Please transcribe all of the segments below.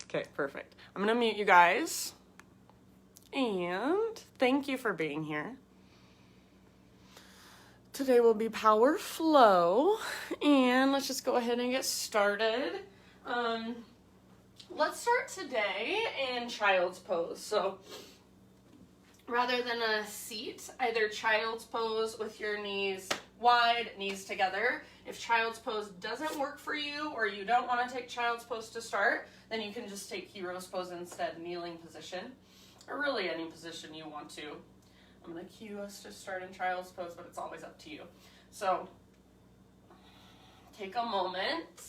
Okay, perfect. I'm gonna mute you guys. And thank you for being here. Today will be power flow, and let's just go ahead and get started. Let's start today in child's pose. So rather than a seat, either child's pose with your knees wide, knees together. If child's pose doesn't work for you, or you don't want to take child's pose to start, then you can just take hero's pose instead, kneeling position, or really any position you want to. I'm going to cue us to start in child's pose, but it's always up to you. So take a moment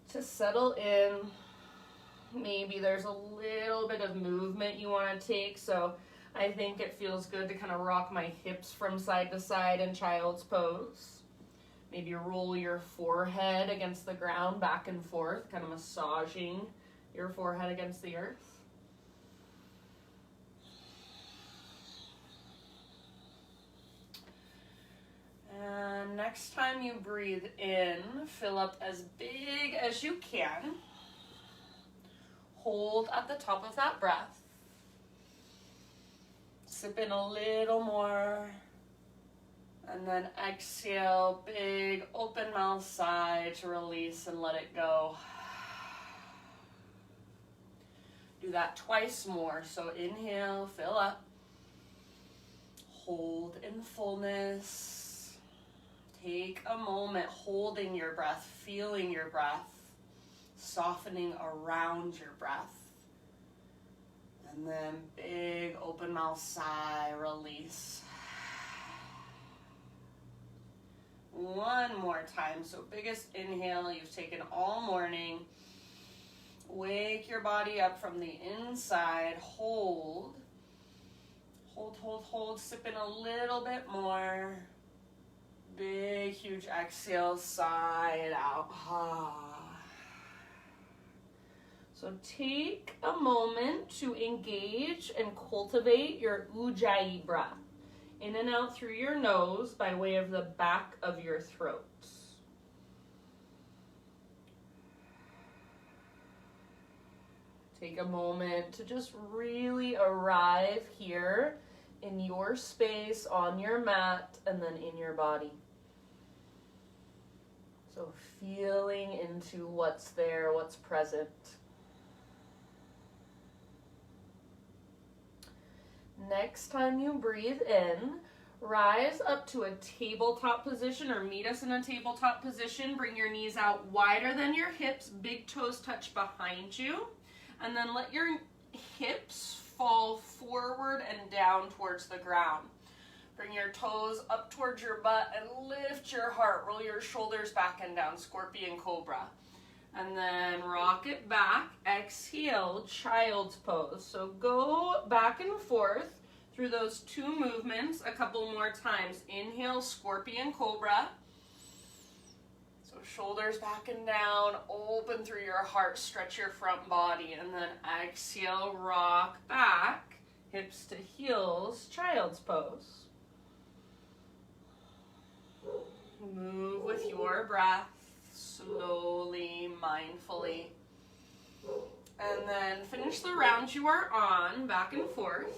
to settle in. Maybe there's a little bit of movement you want to take, so I think it feels good to kind of rock my hips from side to side in child's pose. Maybe roll your forehead against the ground back and forth, kind of massaging your forehead against the earth. And next time you breathe in, fill up as big as you can. Hold at the top of that breath. Sip in a little more. And then exhale, big open mouth sigh to release and let it go. Do that twice more. So inhale, fill up. Hold in fullness. Take a moment holding your breath, feeling your breath, softening around your breath. And then big open mouth sigh, release. One more time. So biggest inhale you've taken all morning. Wake your body up from the inside. Hold. Hold, hold, hold. Sip in a little bit more. Big, huge exhale. Sigh it out. So take a moment to engage and cultivate your ujjayi breath. In and out through your nose by way of the back of your throat. Take a moment to just really arrive here in your space, on your mat, and then in your body. So feeling into what's there, what's present. Next time you breathe in, rise up to a tabletop position or meet us in a tabletop position. Bring your knees out wider than your hips, big toes touch behind you, and then let your hips fall forward and down towards the ground. Bring your toes up towards your butt and lift your heart. Roll your shoulders back and down, scorpion cobra. And then rock it back, exhale, child's pose. So go back and forth through those two movements a couple more times. Inhale, scorpion cobra. So shoulders back and down, open through your heart, stretch your front body. And then exhale, rock back, hips to heels, child's pose. Move with your breath. Slowly, mindfully. And then finish the round you are on, back and forth.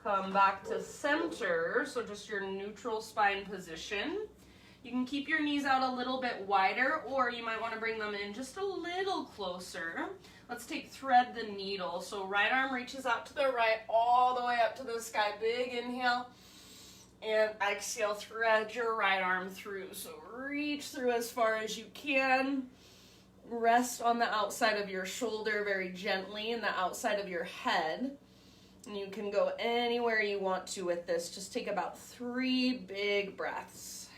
Come back to center, so just your neutral spine position. You can keep your knees out a little bit wider, or you might want to bring them in just a little closer. Let's take thread the needle. So right arm reaches out to the right, all the way up to the sky. Big inhale. And exhale, thread your right arm through. So reach through as far as you can. Rest on the outside of your shoulder very gently and the outside of your head. And you can go anywhere you want to with this. Just take about 3 big breaths.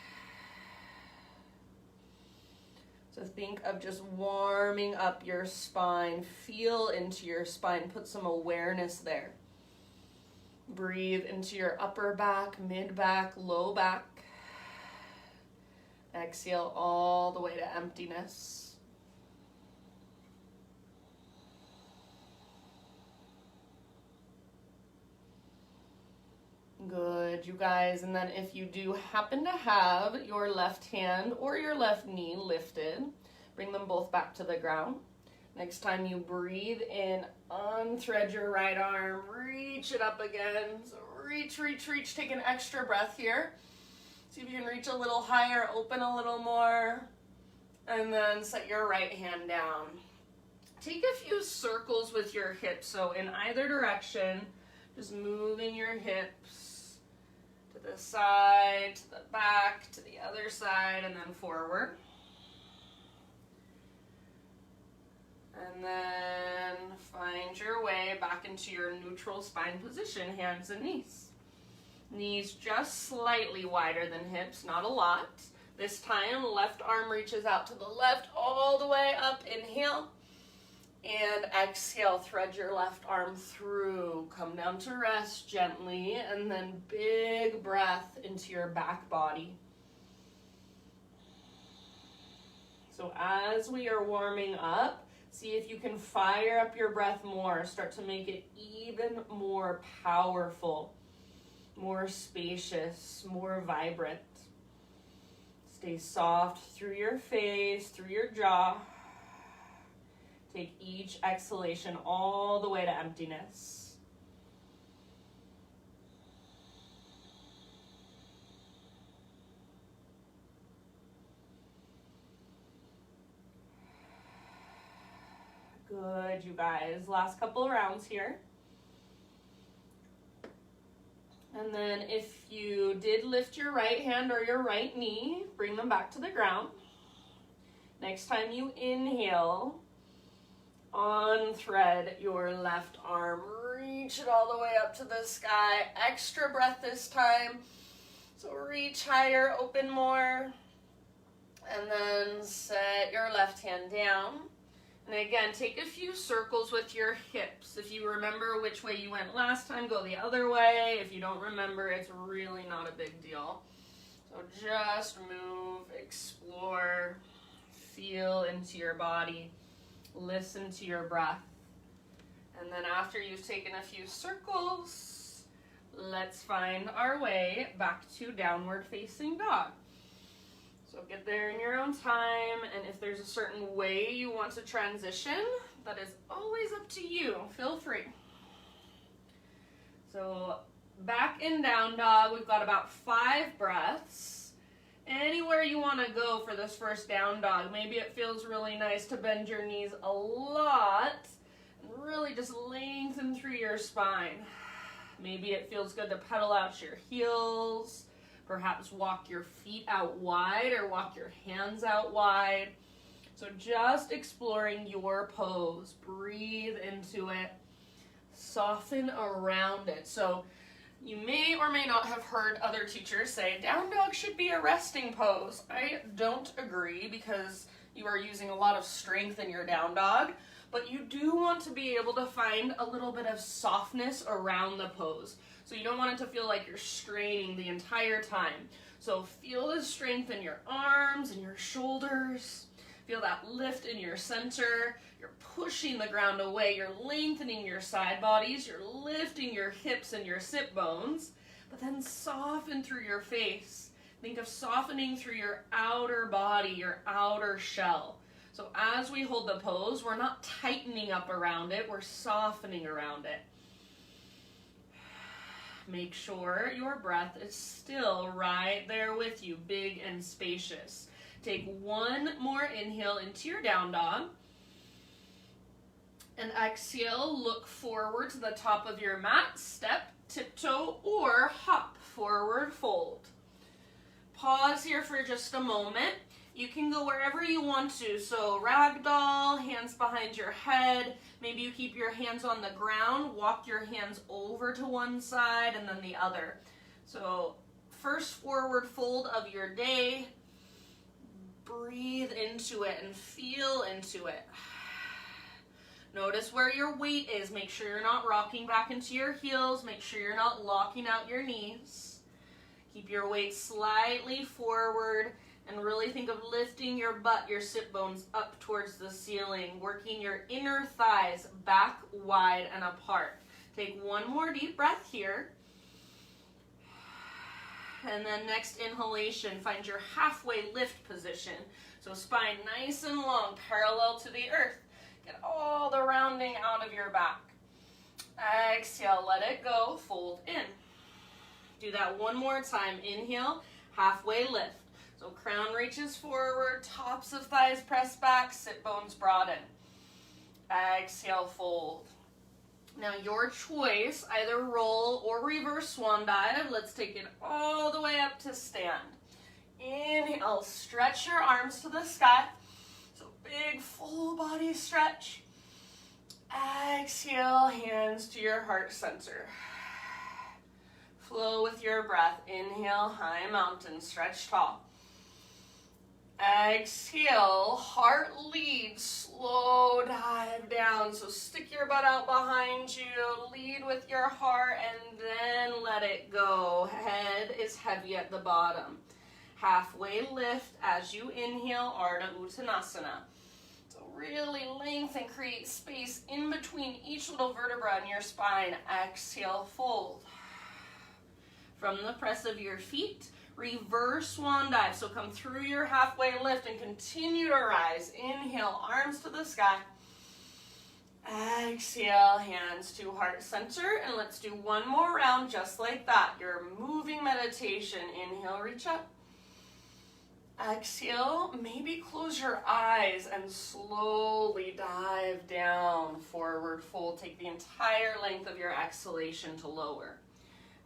So think of just warming up your spine. Feel into your spine. Put some awareness there. Breathe into your upper back, mid back, low back. Exhale all the way to emptiness. Good, you guys. And then if you do happen to have your left hand or your left knee lifted, Bring them both back to the ground. Next time you breathe in, unthread your right arm, reach it up again. So reach, reach, reach. Take an extra breath here. See if you can reach a little higher, open a little more, and then set your right hand down. Take a few circles with your hips, so in either direction, just moving your hips to the side, to the back, to the other side, and then forward. And then find your way back into your neutral spine position, hands and knees. Knees just slightly wider than hips, not a lot. This time, left arm reaches out to the left all the way up. Inhale. And exhale, thread your left arm through. Come down to rest gently, and then big breath into your back body. So as we are warming up, see if you can fire up your breath more. Start to make it even more powerful, more spacious, more vibrant. Stay soft through your face, through your jaw. Take each exhalation all the way to emptiness. Good, you guys. Last couple rounds here. And then if you did lift your right hand or your right knee, bring them back to the ground. Next time you inhale, unthread your left arm. Reach it all the way up to the sky. Extra breath this time. So reach higher, open more. And then set your left hand down. And again, take a few circles with your hips. If you remember which way you went last time, go the other way. If you don't remember, it's really not a big deal. So just move, explore, feel into your body, listen to your breath. And then after you've taken a few circles, let's find our way back to downward facing dog. So get there in your own time, and if there's a certain way you want to transition, that is always up to you. Feel free. So back in down dog, we've got about 5 breaths. Anywhere you want to go for this first down dog. Maybe it feels really nice to bend your knees a lot and really just lengthen through your spine. Maybe it feels good to pedal out your heels. Perhaps walk your feet out wide or walk your hands out wide. So just exploring your pose. Breathe into it. Soften around it. So you may or may not have heard other teachers say down dog should be a resting pose. I don't agree because you are using a lot of strength in your down dog, but you do want to be able to find a little bit of softness around the pose. So you don't want it to feel like you're straining the entire time. So feel the strength in your arms and your shoulders. Feel that lift in your center. You're pushing the ground away. You're lengthening your side bodies. You're lifting your hips and your sit bones. But then soften through your face. Think of softening through your outer body, your outer shell. So as we hold the pose, we're not tightening up around it. We're softening around it. Make sure your breath is still right there with you, big and spacious. Take one more inhale into your down dog. And exhale, look forward to the top of your mat, step, tiptoe, or hop, forward fold. Pause here for just a moment. You can go wherever you want to, so ragdoll, hands behind your head. Maybe you keep your hands on the ground, walk your hands over to one side and then the other. So first forward fold of your day. Breathe into it and feel into it. Notice where your weight is. Make sure you're not rocking back into your heels. Make sure you're not locking out your knees. Keep your weight slightly forward. And really think of lifting your butt, your sit bones up towards the ceiling, working your inner thighs back wide and apart. Take one more deep breath here. And then next inhalation, find your halfway lift position. So spine nice and long, parallel to the earth. Get all the rounding out of your back. Exhale, let it go, fold in. Do that one more time. Inhale, halfway lift. So crown reaches forward, tops of thighs press back, sit bones broaden. Exhale, fold. Now your choice, either roll or reverse swan dive. Let's take it all the way up to stand. Inhale, stretch your arms to the sky. So big full body stretch. Exhale, hands to your heart center. Flow with your breath. Inhale, high mountain, stretch tall. Exhale, heart lead, slow dive down. So stick your butt out behind you, lead with your heart, and then let it go. Head is heavy at the bottom. Halfway lift as you inhale, Ardha Uttanasana. So really lengthen, create space in between each little vertebra in your spine. Exhale, fold. From the press of your feet, reverse swan dive. So come through your halfway lift and continue to rise. Inhale, arms to the sky. Exhale, hands to heart center. And let's do one more round just like that. Your moving meditation. Inhale, reach up. Exhale, maybe close your eyes and slowly dive down. Forward fold. Take the entire length of your exhalation to lower.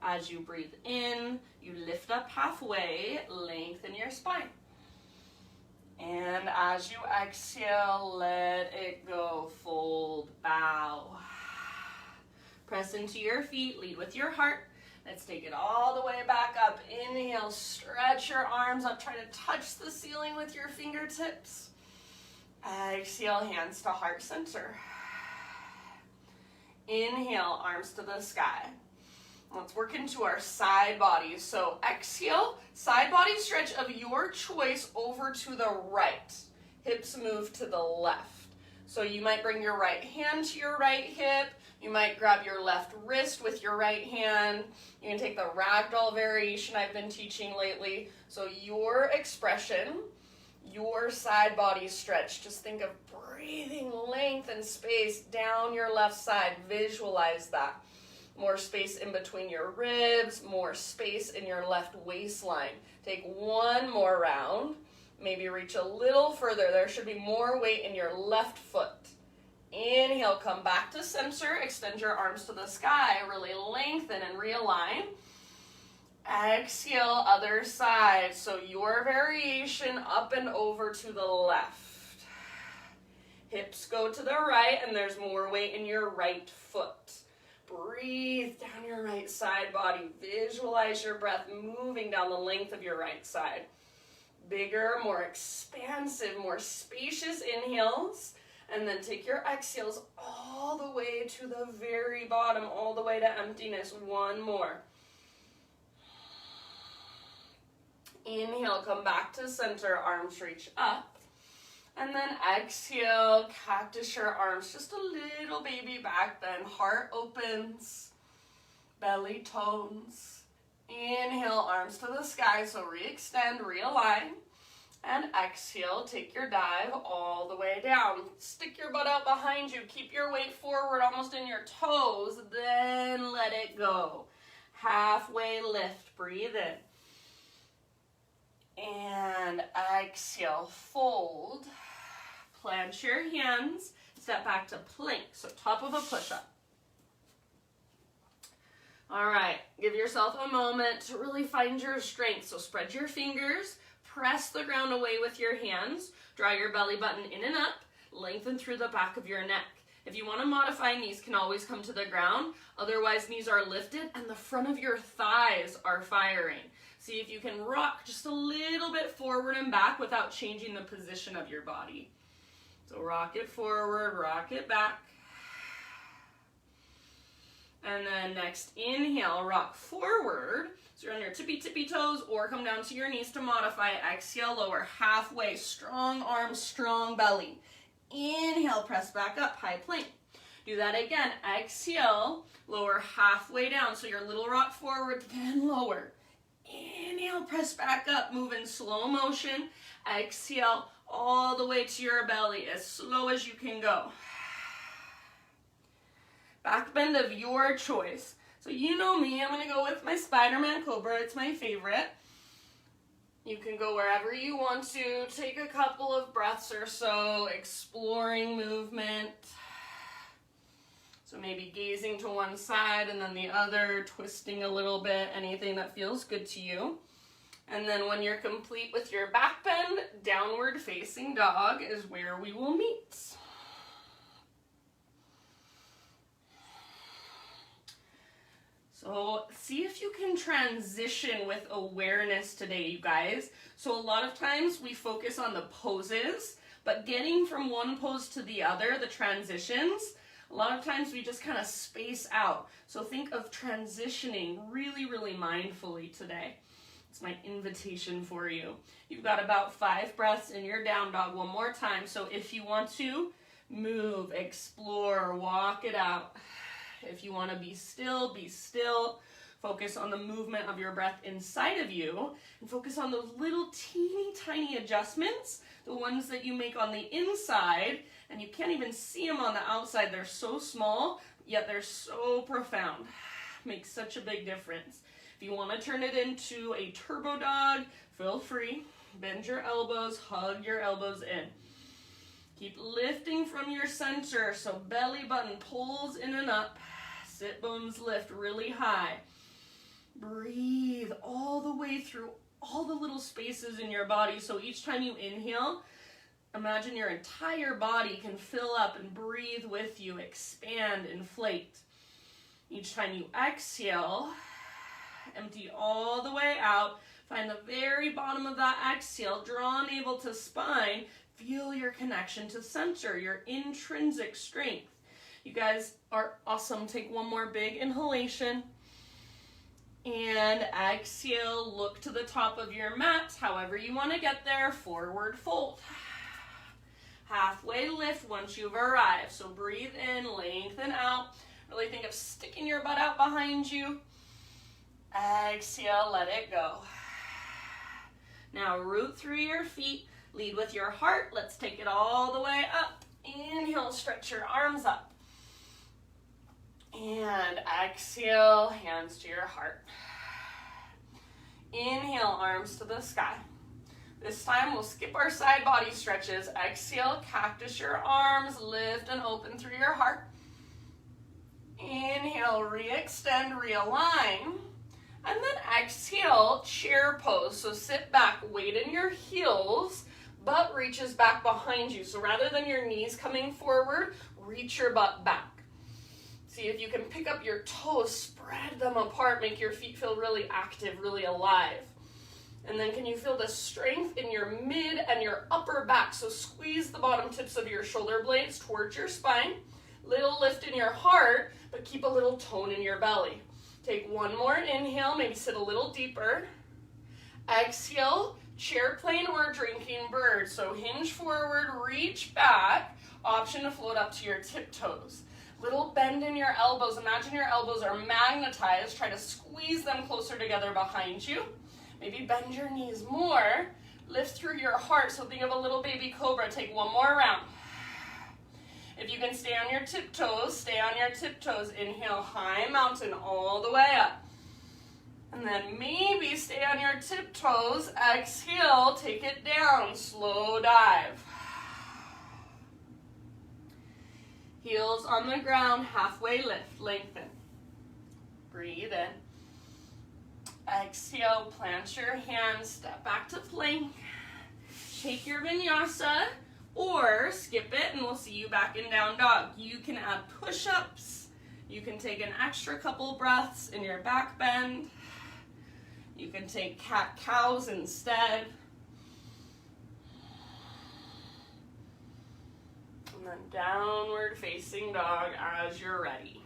As you breathe in, you lift up halfway, lengthen your spine. And as you exhale, let it go, fold, bow. Press into your feet, lead with your heart. Let's take it all the way back up. Inhale, stretch your arms up, try to touch the ceiling with your fingertips. Exhale, hands to heart center. Inhale, arms to the sky. Let's work into our side bodies. So exhale, side body stretch of your choice over to the right. Hips move to the left. So you might bring your right hand to your right hip. You might grab your left wrist with your right hand. You can take the ragdoll variation I've been teaching lately. So your expression, your side body stretch. Just think of breathing length and space down your left side. Visualize that. More space in between your ribs, more space in your left waistline. Take one more round. Maybe reach a little further. There should be more weight in your left foot. Inhale, come back to center. Extend your arms to the sky. Really lengthen and realign. Exhale, other side. So your variation up and over to the left. Hips go to the right, and there's more weight in your right foot. Breathe down your right side body. Visualize your breath moving down the length of your right side. Bigger, more expansive, more spacious inhales. And then take your exhales all the way to the very bottom, all the way to emptiness. One more. Inhale, come back to center, arms reach up. And then exhale, cactus your arms, just a little baby back then. Heart opens, belly tones. Inhale, arms to the sky, so re-extend, realign. And exhale, take your dive all the way down. Stick your butt out behind you, keep your weight forward, almost in your toes, then let it go. Halfway lift, breathe in. And exhale, fold. Plant your hands, step back to plank, so top of a push-up. All right, give yourself a moment to really find your strength. So spread your fingers, press the ground away with your hands, draw your belly button in and up, lengthen through the back of your neck. If you want to modify, knees can always come to the ground. Otherwise, knees are lifted and the front of your thighs are firing. See if you can rock just a little bit forward and back without changing the position of your body. So rock it forward, rock it back. And then next, inhale, rock forward. So you're on your tippy toes or come down to your knees to modify. Exhale, lower halfway, strong arms, strong belly. Inhale, press back up, high plank. Do that again. Exhale, lower halfway down. So your little rock forward, then lower. Inhale, press back up, move in slow motion. Exhale, all the way to your belly, as slow as you can go. Back bend of your choice. So you know me, I'm gonna go with my Spider-Man Cobra, it's my favorite. You can go wherever you want to, take a couple of breaths or so, exploring movement. So maybe gazing to one side and then the other, twisting a little bit, anything that feels good to you. And then when you're complete with your back bend, downward facing dog is where we will meet. So see if you can transition with awareness today, you guys. So a lot of times we focus on the poses, but getting from one pose to the other, the transitions, a lot of times we just kind of space out. So think of transitioning really, really mindfully today. It's my invitation for you. You've got about 5 breaths in your down dog. One more time. So if you want to move, explore, walk it out. If you want to be still, be still. Focus on the movement of your breath inside of you and focus on those little teeny tiny adjustments, the ones that you make on the inside, and you can't even see them on the outside. They're so small, yet they're so profound. Makes such a big difference. If you want to turn it into a turbo dog, feel free. Bend your elbows, hug your elbows in. Keep lifting from your center, so belly button pulls in and up. Sit bones lift really high. Breathe all the way through all the little spaces in your body. So each time you inhale, imagine your entire body can fill up and breathe with you, expand, inflate. Each time you exhale, empty all the way out. Find the very bottom of that exhale, draw navel to spine. Feel your connection to center, your intrinsic strength. You guys are awesome. Take one more big inhalation. And exhale, look to the top of your mat, however you want to get there, forward fold. Halfway lift once you've arrived. So breathe in, lengthen out. Really think of sticking your butt out behind you. Exhale, let it go. Now root through your feet, lead with your heart. Let's take it all the way up. Inhale, stretch your arms up. And exhale, hands to your heart. Inhale, arms to the sky. This time we'll skip our side body stretches. Exhale, cactus your arms, lift and open through your heart. Inhale, re-extend, realign. And then exhale, chair pose. So sit back, weight in your heels, butt reaches back behind you. So rather than your knees coming forward, reach your butt back. See if you can pick up your toes, spread them apart, make your feet feel really active, really alive. And then can you feel the strength in your mid and your upper back? So squeeze the bottom tips of your shoulder blades towards your spine. Little lift in your heart, but keep a little tone in your belly. Take one more inhale, maybe sit a little deeper. Exhale, chair plane or drinking bird. So hinge forward, reach back. Option to float up to your tiptoes. Little bend in your elbows. Imagine your elbows are magnetized. Try to squeeze them closer together behind you. Maybe bend your knees more. Lift through your heart. So think of a little baby cobra. Take one more round. If you can stay on your tiptoes, stay on your tiptoes. Inhale, high mountain all the way up. And then maybe stay on your tiptoes. Exhale, take it down. Slow dive. Heels on the ground, halfway lift, lengthen. Breathe in. Exhale, plant your hands, step back to plank. Take your vinyasa or skip it and we'll see you back in down dog. You can add push-ups. You can take an extra couple breaths in your back bend. You can take cat-cows instead. And then downward facing dog as you're ready.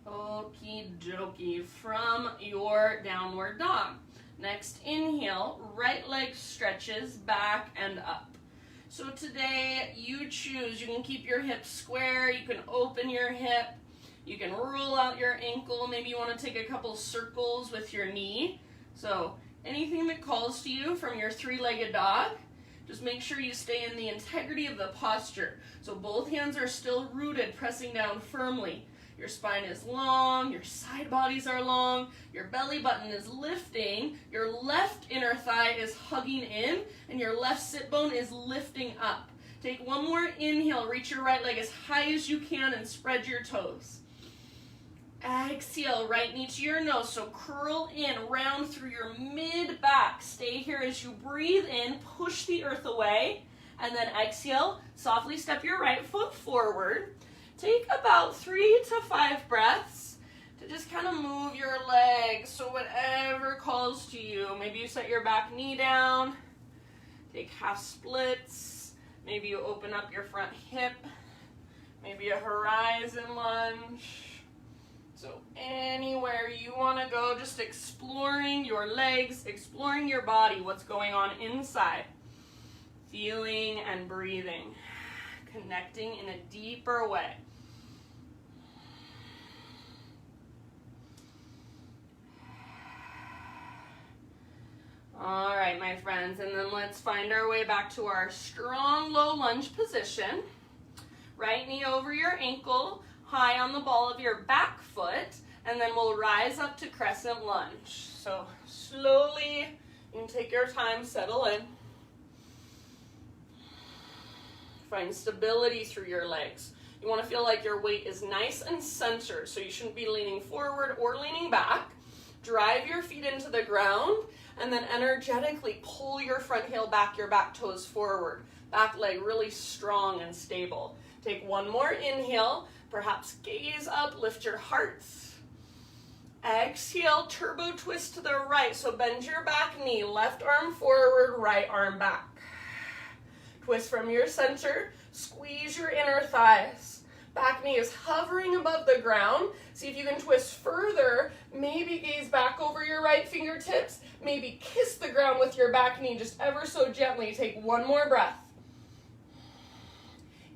Okie dokie, from your downward dog. Next inhale, right leg stretches back and up. So today you choose, you can keep your hips square, you can open your hip, you can roll out your ankle, maybe you want to take a couple circles with your knee. So anything that calls to you from your three-legged dog, just make sure you stay in the integrity of the posture. So both hands are still rooted, pressing down firmly. Your spine is long, your side bodies are long, your belly button is lifting, your left inner thigh is hugging in, and your left sit bone is lifting up. Take one more inhale, reach your right leg as high as you can and spread your toes. Exhale, right knee to your nose, so curl in, round through your mid-back. Stay here as you breathe in, push the earth away, and then exhale, softly step your right foot forward. Take about 3 to 5 breaths to just kind of move your legs, so whatever calls to you. Maybe you set your back knee down, take half splits, maybe you open up your front hip, maybe a horizon lunge. So anywhere you want to go, just exploring your legs, exploring your body, what's going on inside. Feeling and breathing, connecting in a deeper way. All right, my friends, and then let's find our way back to our strong low lunge position. Right knee over your ankle, high on the ball of your back foot, and then we'll rise up to crescent lunge. So slowly, you can take your time, settle in. Find stability through your legs. You want to feel like your weight is nice and centered, so you shouldn't be leaning forward or leaning back. Drive your feet into the ground, and then energetically pull your front heel back, your back toes forward. Back leg really strong and stable. Take one more inhale, perhaps gaze up, lift your heart. Exhale, turbo twist to the right, so bend your back knee, left arm forward, right arm back. Twist from your center, squeeze your inner thighs. Back knee is hovering above the ground. See if you can twist further. Maybe gaze back over your right fingertips. Maybe kiss the ground with your back knee just ever so gently. Take one more breath.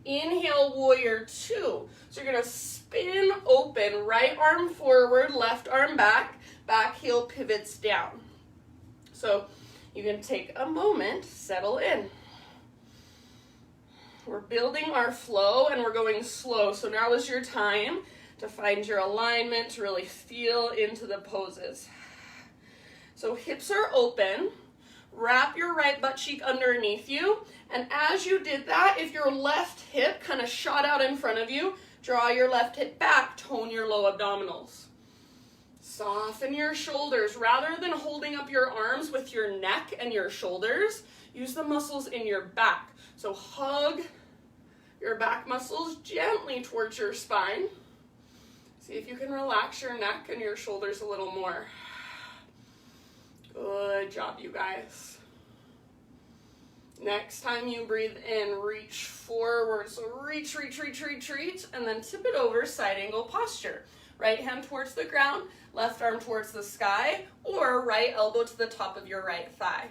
Inhale, warrior two. So you're going to spin open, right arm forward, left arm back, back heel pivots down. So you can take a moment, settle in. We're building our flow and we're going slow. So now is your time to find your alignment, to really feel into the poses. So hips are open. Wrap your right butt cheek underneath you. And as you did that, if your left hip kind of shot out in front of you, draw your left hip back, tone your low abdominals. Soften your shoulders. Rather than holding up your arms with your neck and your shoulders, use the muscles in your back. So hug your back muscles gently towards your spine. See if you can relax your neck and your shoulders a little more. Good job, you guys. Next time you breathe in, reach forward. So reach, and then tip it over, side angle posture. Right hand towards the ground, left arm towards the sky, or right elbow to the top of your right thigh.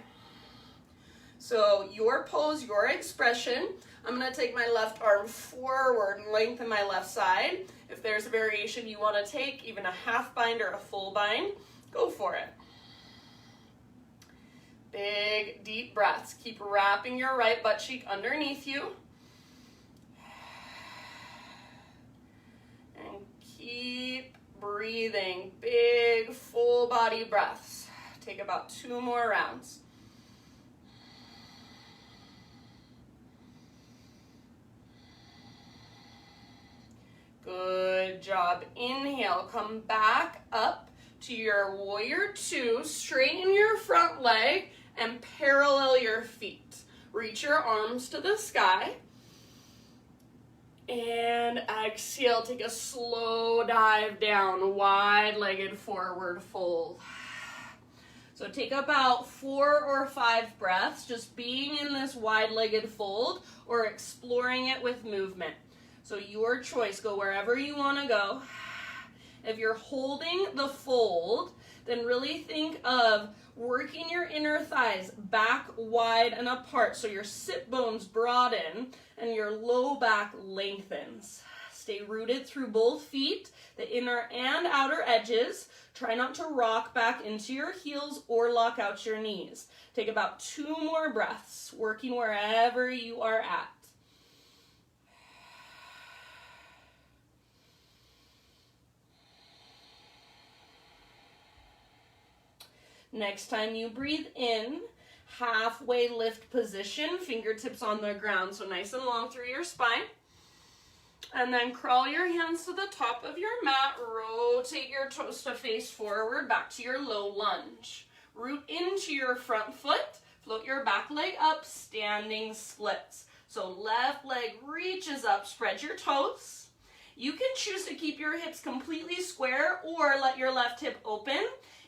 So your pose, your expression. I'm going to take my left arm forward and lengthen my left side. If there's a variation you want to take, even a half bind or a full bind, go for it. Big, deep breaths. Keep wrapping your right butt cheek underneath you. And keep breathing. Big, full body breaths. Take about 2 more rounds. Good job. Inhale, come back up to your warrior two. Straighten your front leg and parallel your feet. Reach your arms to the sky. And exhale, take a slow dive down, wide-legged forward fold. So take about 4 or 5 breaths, just being in this wide-legged fold or exploring it with movement. So your choice, go wherever you want to go. If you're holding the fold, then really think of working your inner thighs back wide and apart so your sit bones broaden and your low back lengthens. Stay rooted through both feet, the inner and outer edges. Try not to rock back into your heels or lock out your knees. Take about 2 more breaths, working wherever you are at. Next time you breathe in, halfway lift position, fingertips on the ground, so nice and long through your spine. And then crawl your hands to the top of your mat, rotate your toes to face forward, back to your low lunge. Root into your front foot, float your back leg up, standing splits. So left leg reaches up, spread your toes. You can choose to keep your hips completely square or let your left hip open.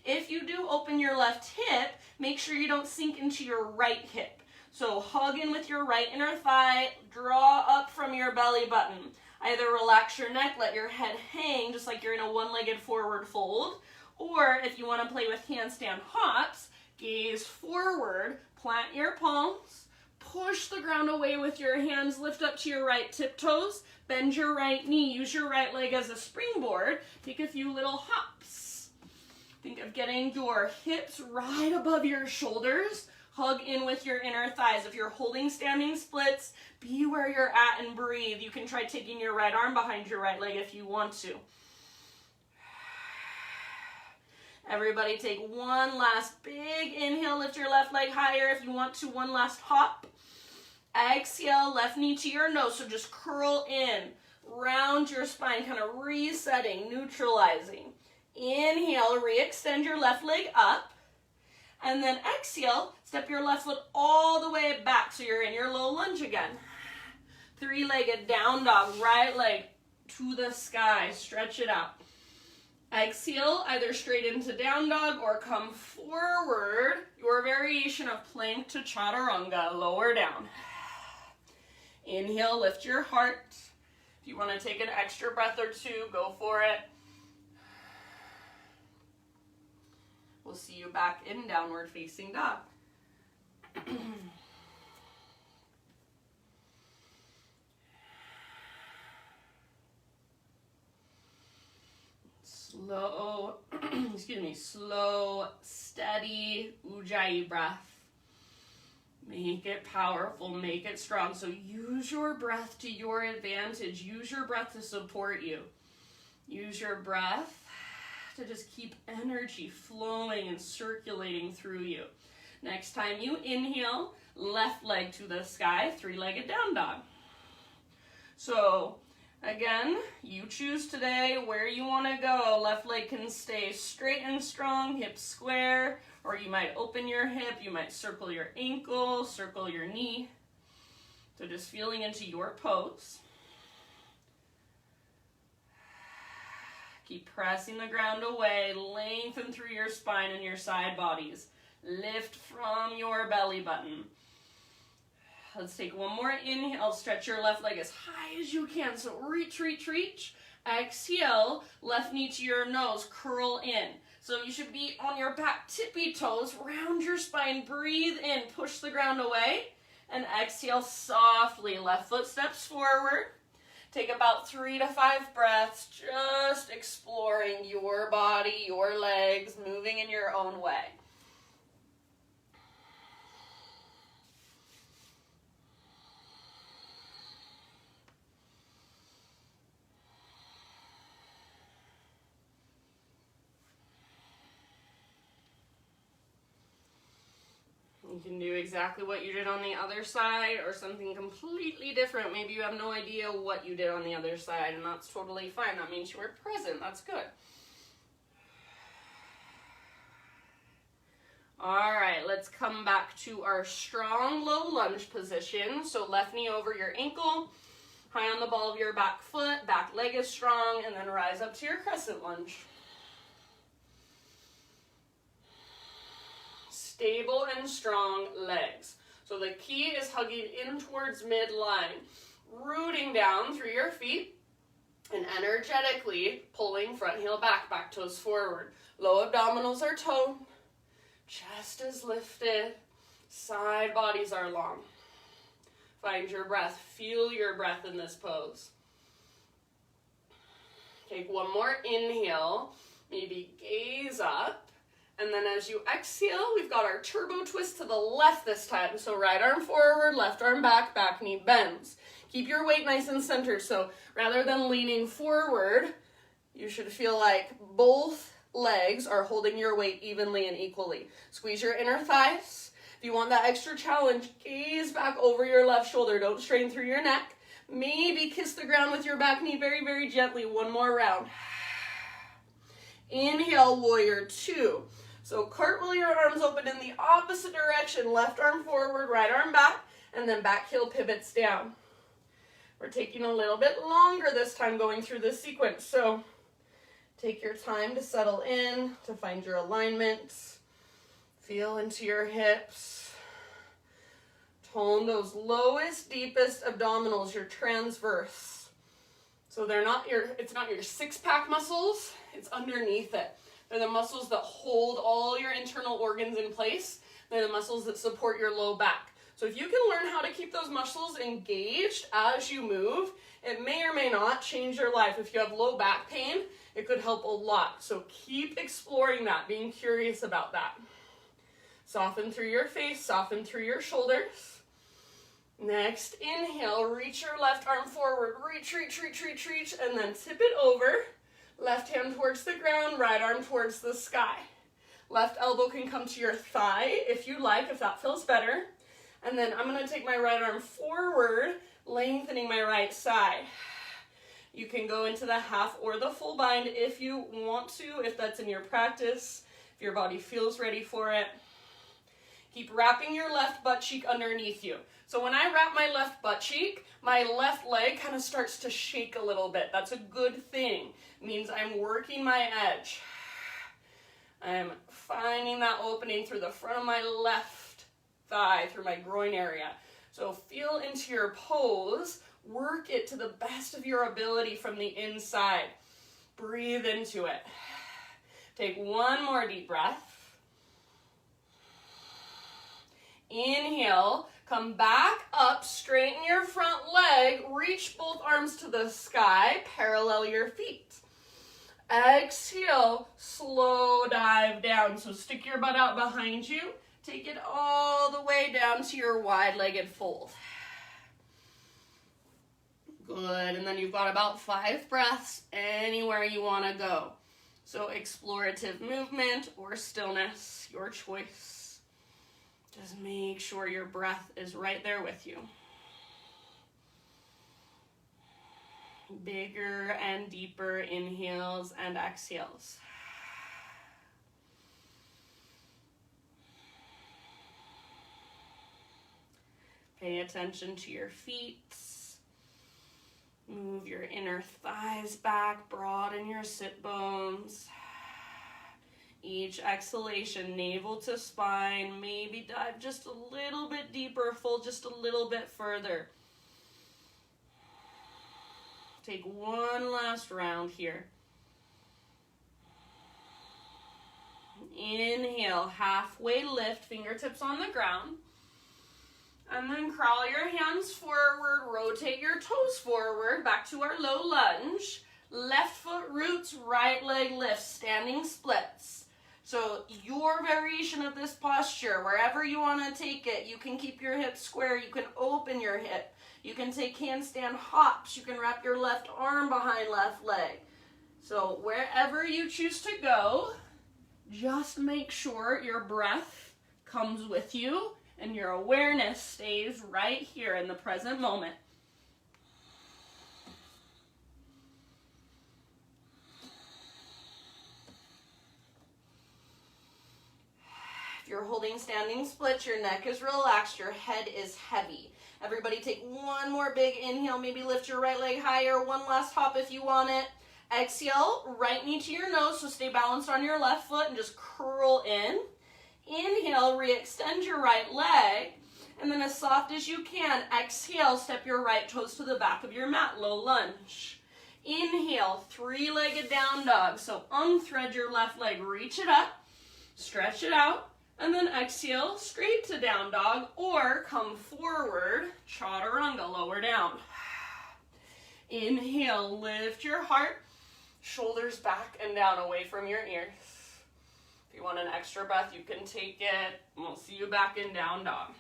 If you do open your left hip, make sure you don't sink into your right hip. So hug in with your right inner thigh, draw up from your belly button. Either relax your neck, let your head hang just like you're in a one-legged forward fold, or if you want to play with handstand hops, gaze forward, plant your palms, push the ground away with your hands, lift up to your right tiptoes, bend your right knee, use your right leg as a springboard, take a few little hops. Think of getting your hips right above your shoulders. Hug in with your inner thighs. If you're holding standing splits, be where you're at and breathe. You can try taking your right arm behind your right leg if you want to. Everybody take one last big inhale. Lift your left leg higher if you want to. One last hop. Exhale, left knee to your nose. So just curl in, round your spine, kind of resetting, neutralizing. Inhale, re-extend your left leg up. And then exhale, step your left foot all the way back so you're in your low lunge again. 3-legged down dog, right leg to the sky, stretch it out. Exhale, either straight into down dog or come forward, your variation of plank to chaturanga, lower down. Inhale, lift your heart. If you want to take an extra breath or two, go for it. We'll see you back in downward facing dog. Slow, slow, steady Ujjayi breath. Make it powerful, make it strong. So use your breath to your advantage. Use your breath to support you. Use your breath to just keep energy flowing and circulating through you. Next time you inhale, left leg to the sky, 3-legged down dog. So again, you choose today where you want to go. Left leg can stay straight and strong, hips square, or you might open your hip, you might circle your ankle, circle your knee. So just feeling into your pose. Keep pressing the ground away, lengthen through your spine and your side bodies. Lift from your belly button. Let's take one more inhale, stretch your left leg as high as you can. So reach, reach, reach. Exhale, left knee to your nose, curl in. So you should be on your back tippy toes, round your spine, breathe in, push the ground away, and exhale softly. Left foot steps forward. Take about 3 to 5 breaths, just exploring your body, your legs, moving in your own way. You can do exactly what you did on the other side or something completely different. Maybe you have no idea what you did on the other side, and that's totally fine. That means you were present. That's good. All right, let's come back to our strong low lunge position. So left knee over your ankle, high on the ball of your back foot, back leg is strong, and then rise up to your crescent lunge. Stable and strong legs. So the key is hugging in towards midline, rooting down through your feet. And energetically pulling front heel back, back toes forward. Low abdominals are toned, chest is lifted, side bodies are long. Find your breath, feel your breath in this pose. Take one more inhale, maybe gaze up, and then as you exhale, we've got our turbo twist to the left this time. So right arm forward, left arm back, back knee bends. Keep your weight nice and centered, so rather than leaning forward, you should feel like both legs are holding your weight evenly and equally. Squeeze your inner thighs. If you want that extra challenge, gaze back over your left shoulder. Don't strain through your neck. Maybe kiss the ground with your back knee very, very gently. One more round. Inhale, warrior two. So cartwheel your arms open in the opposite direction. Left arm forward, right arm back, and then back heel pivots down. We're taking a little bit longer this time going through this sequence, so take your time to settle in, to find your alignment. Feel into your hips. Tone those lowest, deepest abdominals, your transverse. So it's not your six-pack muscles, it's underneath it. They're the muscles that hold all your internal organs in place. They're the muscles that support your low back. So if you can learn how to keep those muscles engaged as you move, it may or may not change your life. If you have low back pain, it could help a lot. So keep exploring that, being curious about that. Soften through your face, soften through your shoulders. Next, inhale, reach your left arm forward, reach, and then tip it over. Left hand towards the ground, right arm towards the sky. Left elbow can come to your thigh if you like, if that feels better. And then I'm going to take my right arm forward, lengthening my right side. You can go into the half or the full bind if you want to, if that's in your practice, if your body feels ready for it. Keep wrapping your left butt cheek underneath you. So when I wrap my left butt cheek, my left leg kind of starts to shake a little bit. That's a good thing. It means I'm working my edge. I'm finding that opening through the front of my left thigh, through my groin area. So feel into your pose, work it to the best of your ability from the inside. Breathe into it. Take one more deep breath. Inhale, come back up, straighten your front leg, reach both arms to the sky, parallel your feet. Exhale, slow dive down. So stick your butt out behind you. Take it all the way down to your wide-legged fold. Good, and then you've got about 5 breaths anywhere you want to go. So explorative movement or stillness, your choice. Just make sure your breath is right there with you. Bigger and deeper inhales and exhales. Pay attention to your feet. Move your inner thighs back, broaden your sit bones. Each exhalation, navel to spine, maybe dive just a little bit deeper, fold just a little bit further. Take one last round here. Inhale, halfway lift, fingertips on the ground. And then crawl your hands forward, rotate your toes forward, back to our low lunge. Left foot roots, right leg lifts, standing splits. So your variation of this posture, wherever you want to take it, you can keep your hips square, you can open your hip, you can take handstand hops, you can wrap your left arm behind left leg. So wherever you choose to go, just make sure your breath comes with you and your awareness stays right here in the present moment. If you're holding standing splits, your neck is relaxed, your head is heavy. Everybody take one more big inhale, maybe lift your right leg higher, one last hop if you want it. Exhale, right knee to your nose, so stay balanced on your left foot and just curl in. Inhale, re-extend your right leg, and then as soft as you can, exhale, step your right toes to the back of your mat, low lunge. Inhale, three-legged down dog. So unthread your left leg, reach it up, stretch it out, and then exhale, straight to down dog, or come forward, chaturanga, lower down. Inhale, lift your heart, shoulders back and down away from your ears. If you want an extra breath, you can take it. We'll see you back in down dog.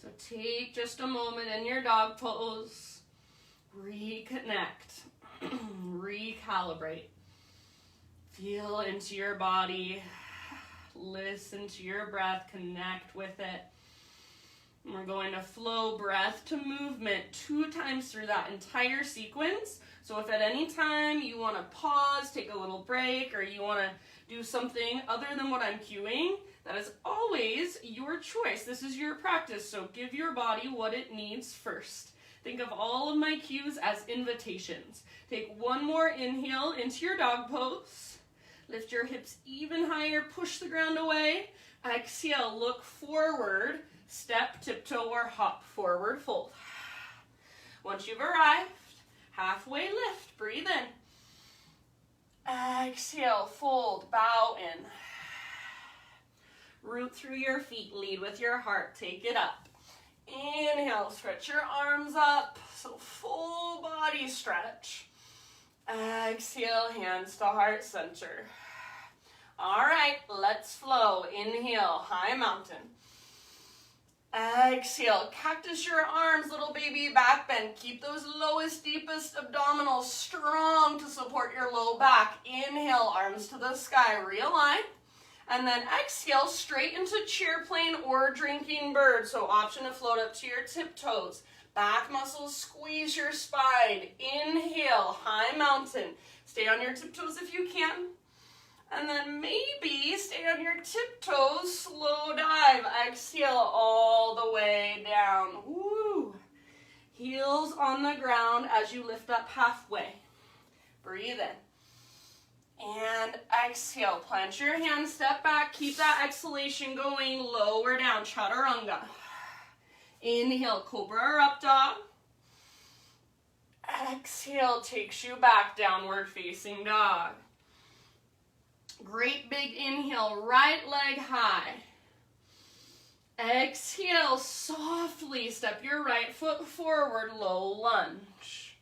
So take just a moment in your dog pose. Reconnect. Recalibrate. Feel into your body. Listen to your breath. Connect with it. And we're going to flow breath to movement 2 times through that entire sequence. So if at any time you want to pause, take a little break, or you want to do something other than what I'm cueing, that is always your choice. This is your practice, so give your body what it needs first. Think of all of my cues as invitations. Take one more inhale into your dog pose. Lift your hips even higher, push the ground away. Exhale, look forward. Step, tiptoe, or hop, forward fold. Once you've arrived, halfway lift, breathe in. Exhale, fold, bow in. Root through your feet, lead with your heart, take it up. Inhale, stretch your arms up, so full body stretch. Exhale, hands to heart center. All right, let's flow. Inhale, high mountain. Exhale, cactus your arms, little baby back bend. Keep those lowest, deepest abdominals strong to support your low back. Inhale, arms to the sky, realign. And then exhale, straight into chair plane or drinking bird. So option to float up to your tiptoes. Back muscles, squeeze your spine. Inhale, high mountain. Stay on your tiptoes if you can. And then maybe stay on your tiptoes, slow dive. Exhale all the way down. Woo. Heels on the ground as you lift up halfway. Breathe in. And exhale. Plant your hands, step back. Keep that exhalation going. Lower down, chaturanga. Inhale, cobra or up dog. Exhale, takes you back, downward facing dog. Great big inhale, right leg high. Exhale, softly step your right foot forward, low lunge.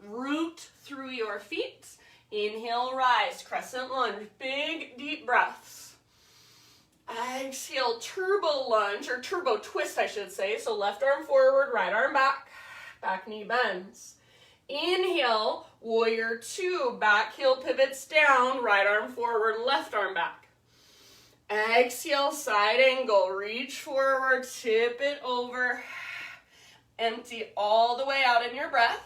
Root through your feet. Inhale, rise, crescent lunge, big deep breaths. Exhale, turbo lunge, or turbo twist I should say. So left arm forward, right arm back, back knee bends. Inhale, warrior 2, back heel pivots down, right arm forward, left arm back. Exhale, side angle, reach forward, tip it over. Empty all the way out in your breath.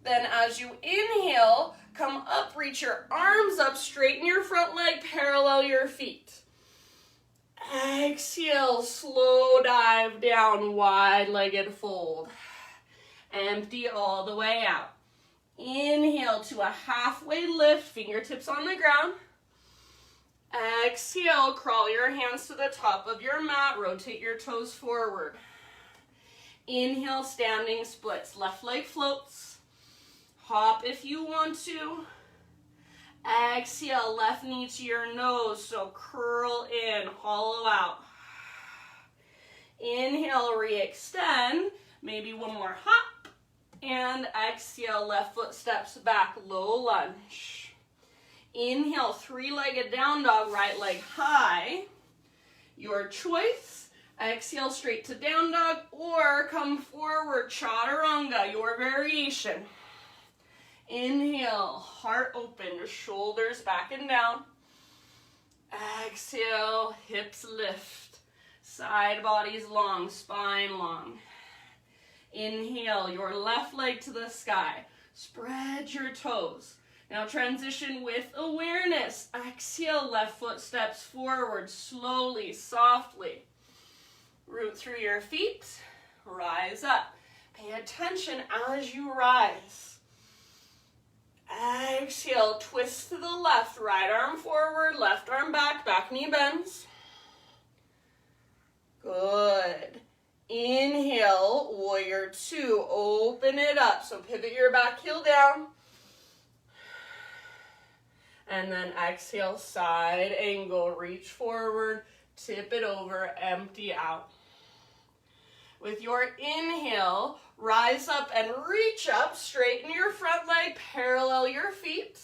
Then as you inhale, come up, reach your arms up, straighten your front leg, parallel your feet. Exhale, slow dive down, wide-legged fold. Empty all the way out. Inhale to a halfway lift, fingertips on the ground. Exhale, crawl your hands to the top of your mat, rotate your toes forward. Inhale, standing splits, left leg floats. Hop if you want to. Exhale, left knee to your nose, so curl in, hollow out. Inhale, re-extend, maybe one more hop. And exhale, left foot steps back, low lunge. Inhale, three-legged down dog, right leg high. Your choice. Exhale, straight to down dog, or come forward, chaturanga, your variation. Inhale, heart open, shoulders back and down. Exhale, hips lift. Side body's long, spine long. Inhale, your left leg to the sky. Spread your toes. Now transition with awareness. Exhale, left foot steps forward, slowly, softly. Root through your feet, rise up. Pay attention as you rise. Exhale, twist to the left, right arm forward, left arm back, back knee bends. Good. Inhale, warrior two, open it up. So pivot your back heel down. And then exhale, side angle, reach forward, tip it over, empty out. With your inhale, rise up and reach up, straighten your front leg, parallel your feet.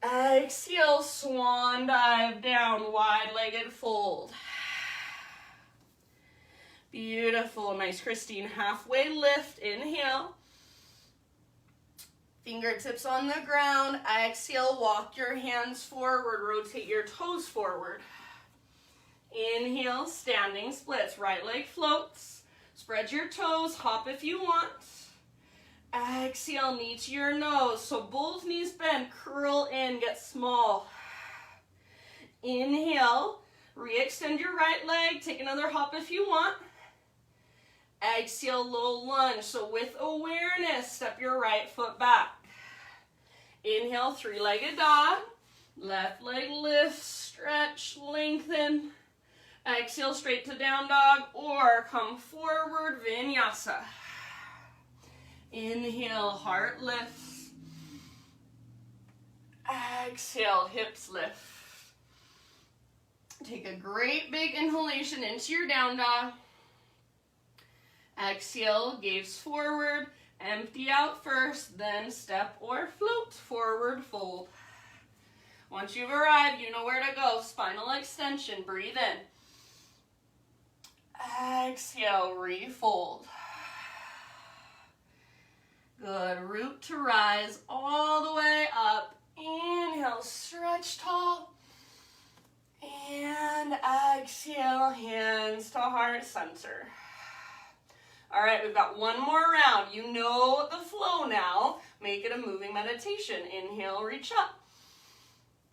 Exhale, swan dive down, wide-legged fold. Beautiful, nice, Christine. Halfway lift, inhale. Fingertips on the ground. Exhale, walk your hands forward, rotate your toes forward. Inhale, standing splits, right leg floats. Spread your toes, hop if you want. Exhale, knee to your nose. So both knees bend, curl in, get small. Inhale, re-extend your right leg, take another hop if you want. Exhale, low lunge. So with awareness, step your right foot back. Inhale, three-legged dog. Left leg lifts, stretch, lengthen. Exhale, straight to down dog or come forward, vinyasa. Inhale, heart lifts. Exhale, hips lift. Take a great big inhalation into your down dog. Exhale, gaze forward, empty out first, then step or float, forward fold. Once you've arrived, you know where to go. Spinal extension, breathe in. Exhale, refold. Good, root to rise all the way up. Inhale, stretch tall. And exhale, hands to heart center. All right, we've got one more round. You know the flow now. Make it a moving meditation. Inhale, reach up.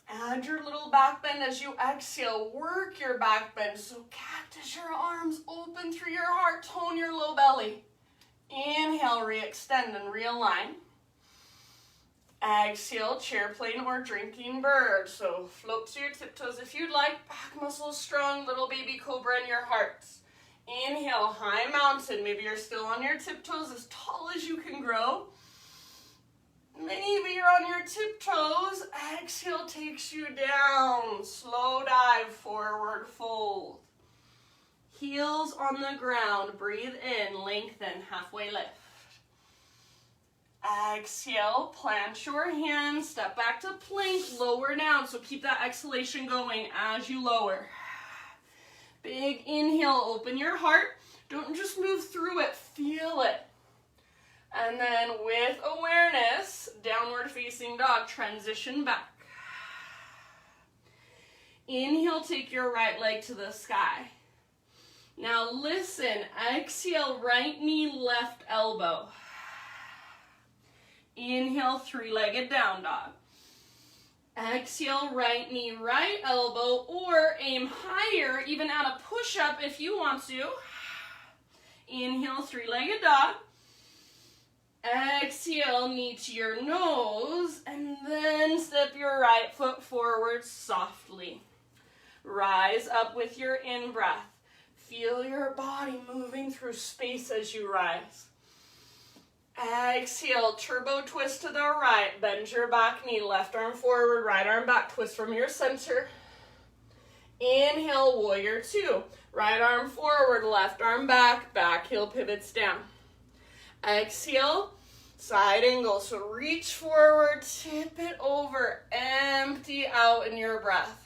Add your little back bend as you exhale. Work your back bend. So cactus your arms open through your heart. Tone your low belly. Inhale, re-extend and realign. Exhale, chair plane or drinking bird. So float to your tiptoes if you'd like. Back muscles strong, little baby cobra in your heart. Inhale, high mountain. Maybe you're still on your tiptoes, as tall as you can grow. Maybe you're on your tiptoes. Exhale takes you down. Slow dive, forward fold. Heels on the ground. Breathe in, lengthen, halfway lift. Exhale, plant your hands, step back to plank, lower down. So keep that exhalation going as you lower. Big inhale, open your heart. Don't just move through it, feel it. And then with awareness, downward facing dog, transition back. Inhale, take your right leg to the sky. Now listen, exhale, right knee, left elbow. Inhale, three-legged down dog. Exhale, right knee, right elbow, or aim higher, even add a push-up if you want to. Inhale, three-legged dog. Exhale, knee to your nose, and then step your right foot forward softly. Rise up with your in-breath. Feel your body moving through space as you rise. Exhale, turbo twist to the right. Bend your back knee, left arm forward, right arm back, twist from your center. Inhale, warrior two. Right arm forward, left arm back, back heel pivots down. Exhale, side angle. So reach forward, tip it over, empty out in your breath.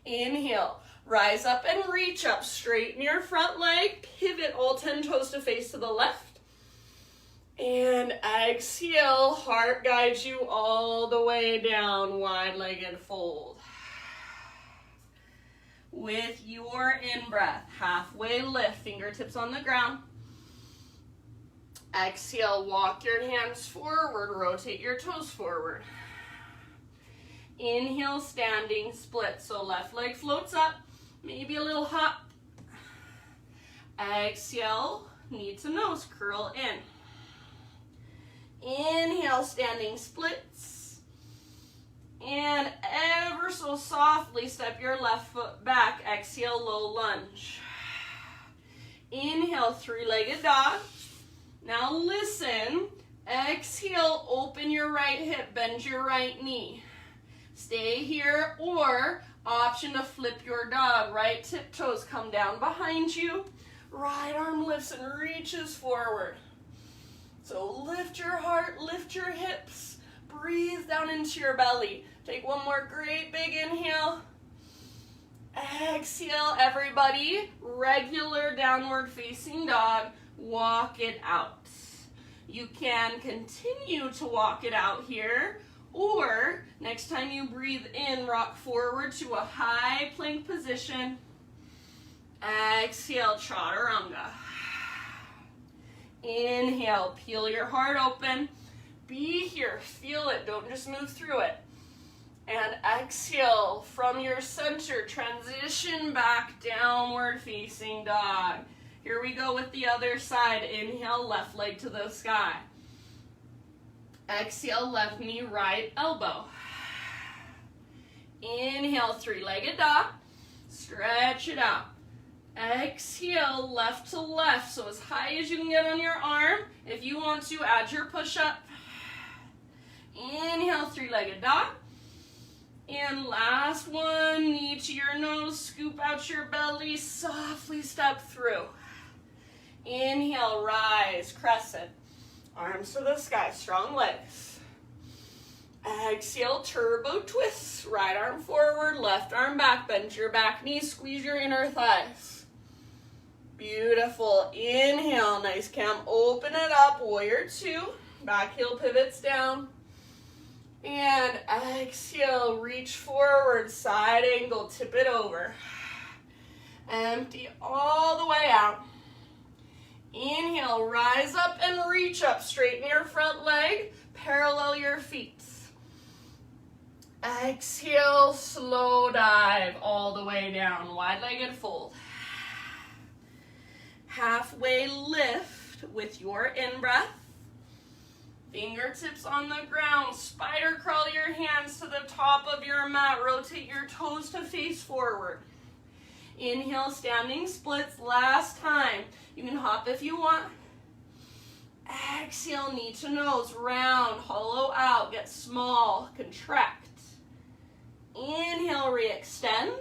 Inhale, rise up and reach up, straighten your front leg, pivot all 10 toes to face to the left. And exhale, heart guides you all the way down, wide-legged fold. With your in-breath, halfway lift, fingertips on the ground. Exhale, walk your hands forward, rotate your toes forward. Inhale, standing split, so left leg floats up, maybe a little hop. Exhale, knee to nose, curl in. Inhale, standing splits. And ever so so softly step your left foot back. Exhale, low lunge. Inhale, three-legged dog. Now listen. Exhale, open your right hip, bend your right knee. Stay here, or option to flip your dog. Right tiptoes come down behind you. Right arm lifts and reaches forward. So lift your heart, lift your hips. Breathe down into your belly. Take one more great big inhale. Exhale, everybody. Regular downward facing dog. Walk it out. You can continue to walk it out here, or next time you breathe in, rock forward to a high plank position. Exhale, chaturanga. Inhale, peel your heart open. Be here, feel it, don't just move through it. And exhale, from your center, transition back, downward facing dog. Here we go with the other side. Inhale, left leg to the sky. Exhale, left knee, right elbow. Inhale, three-legged dog. Stretch it out. Exhale, left to left, so as high as you can get on your arm. If you want to, add your push-up. Inhale, three-legged dog. And last one, knee to your nose, scoop out your belly, softly step through. Inhale, rise, crescent. Arms to the sky, strong legs. Exhale, turbo twist. Right arm forward, left arm back. Bend your back knee, squeeze your inner thighs. Beautiful. Inhale, nice cam. Open it up, warrior two. Back heel pivots down. And exhale, reach forward, side angle, tip it over. Empty all the way out. Inhale, rise up and reach up. Straighten your front leg, parallel your feet. Exhale, slow dive all the way down, wide-legged fold. Halfway lift with your in-breath. Fingertips on the ground, spider crawl your hands to the top of your mat, rotate your toes to face forward. Inhale, standing splits, last time. You can hop if you want. Exhale, knee to nose, round, hollow out, get small, contract. Inhale, re-extend.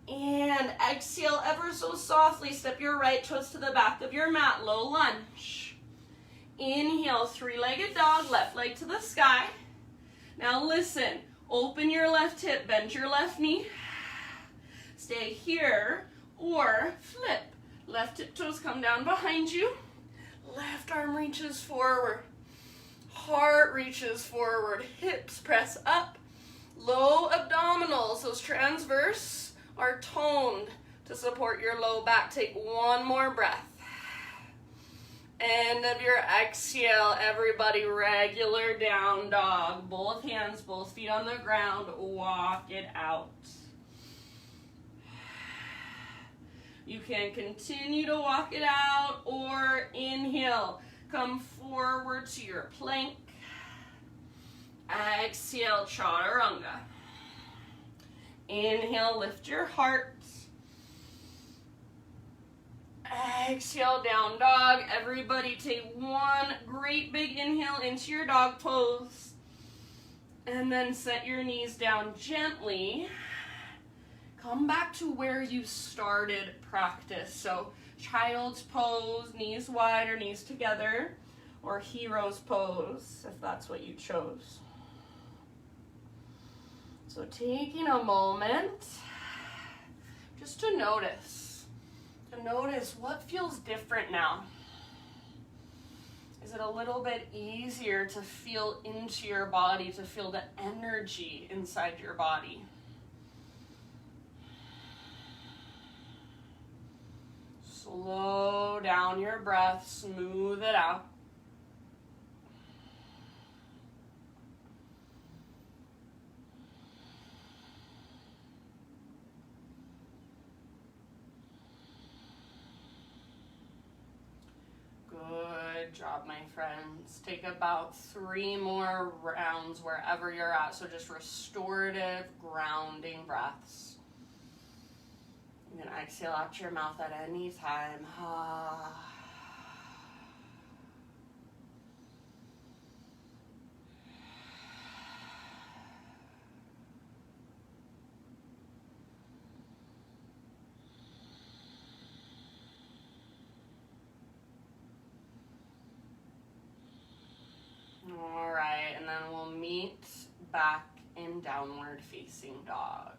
And exhale, ever so softly, step your right toes to the back of your mat, low lunge. Inhale, three-legged dog, left leg to the sky. Now listen, open your left hip, bend your left knee. Stay here, or flip. Left hip toes come down behind you. Left arm reaches forward. Heart reaches forward. Hips press up. Low abdominals, those transverse, are toned to support your low back. Take one more breath. End of your exhale, everybody, regular down dog. Both hands, both feet on the ground. Walk it out. You can continue to walk it out, or inhale, come forward to your plank. Exhale, chaturanga. Inhale, lift your heart. Exhale, down dog. Everybody take one great big inhale into your dog pose. And then set your knees down gently. Come back to where you started practice. So child's pose, knees wide or knees together, or hero's pose, if that's what you chose. So taking a moment just to notice what feels different now. Is it a little bit easier to feel into your body, to feel the energy inside your body? Slow down your breath, smooth it out. Good. Good job, my friends. Take about 3 more rounds wherever you're at. So just restorative, grounding breaths. You can exhale out your mouth at any time. All right, and then we'll meet back in downward facing dog.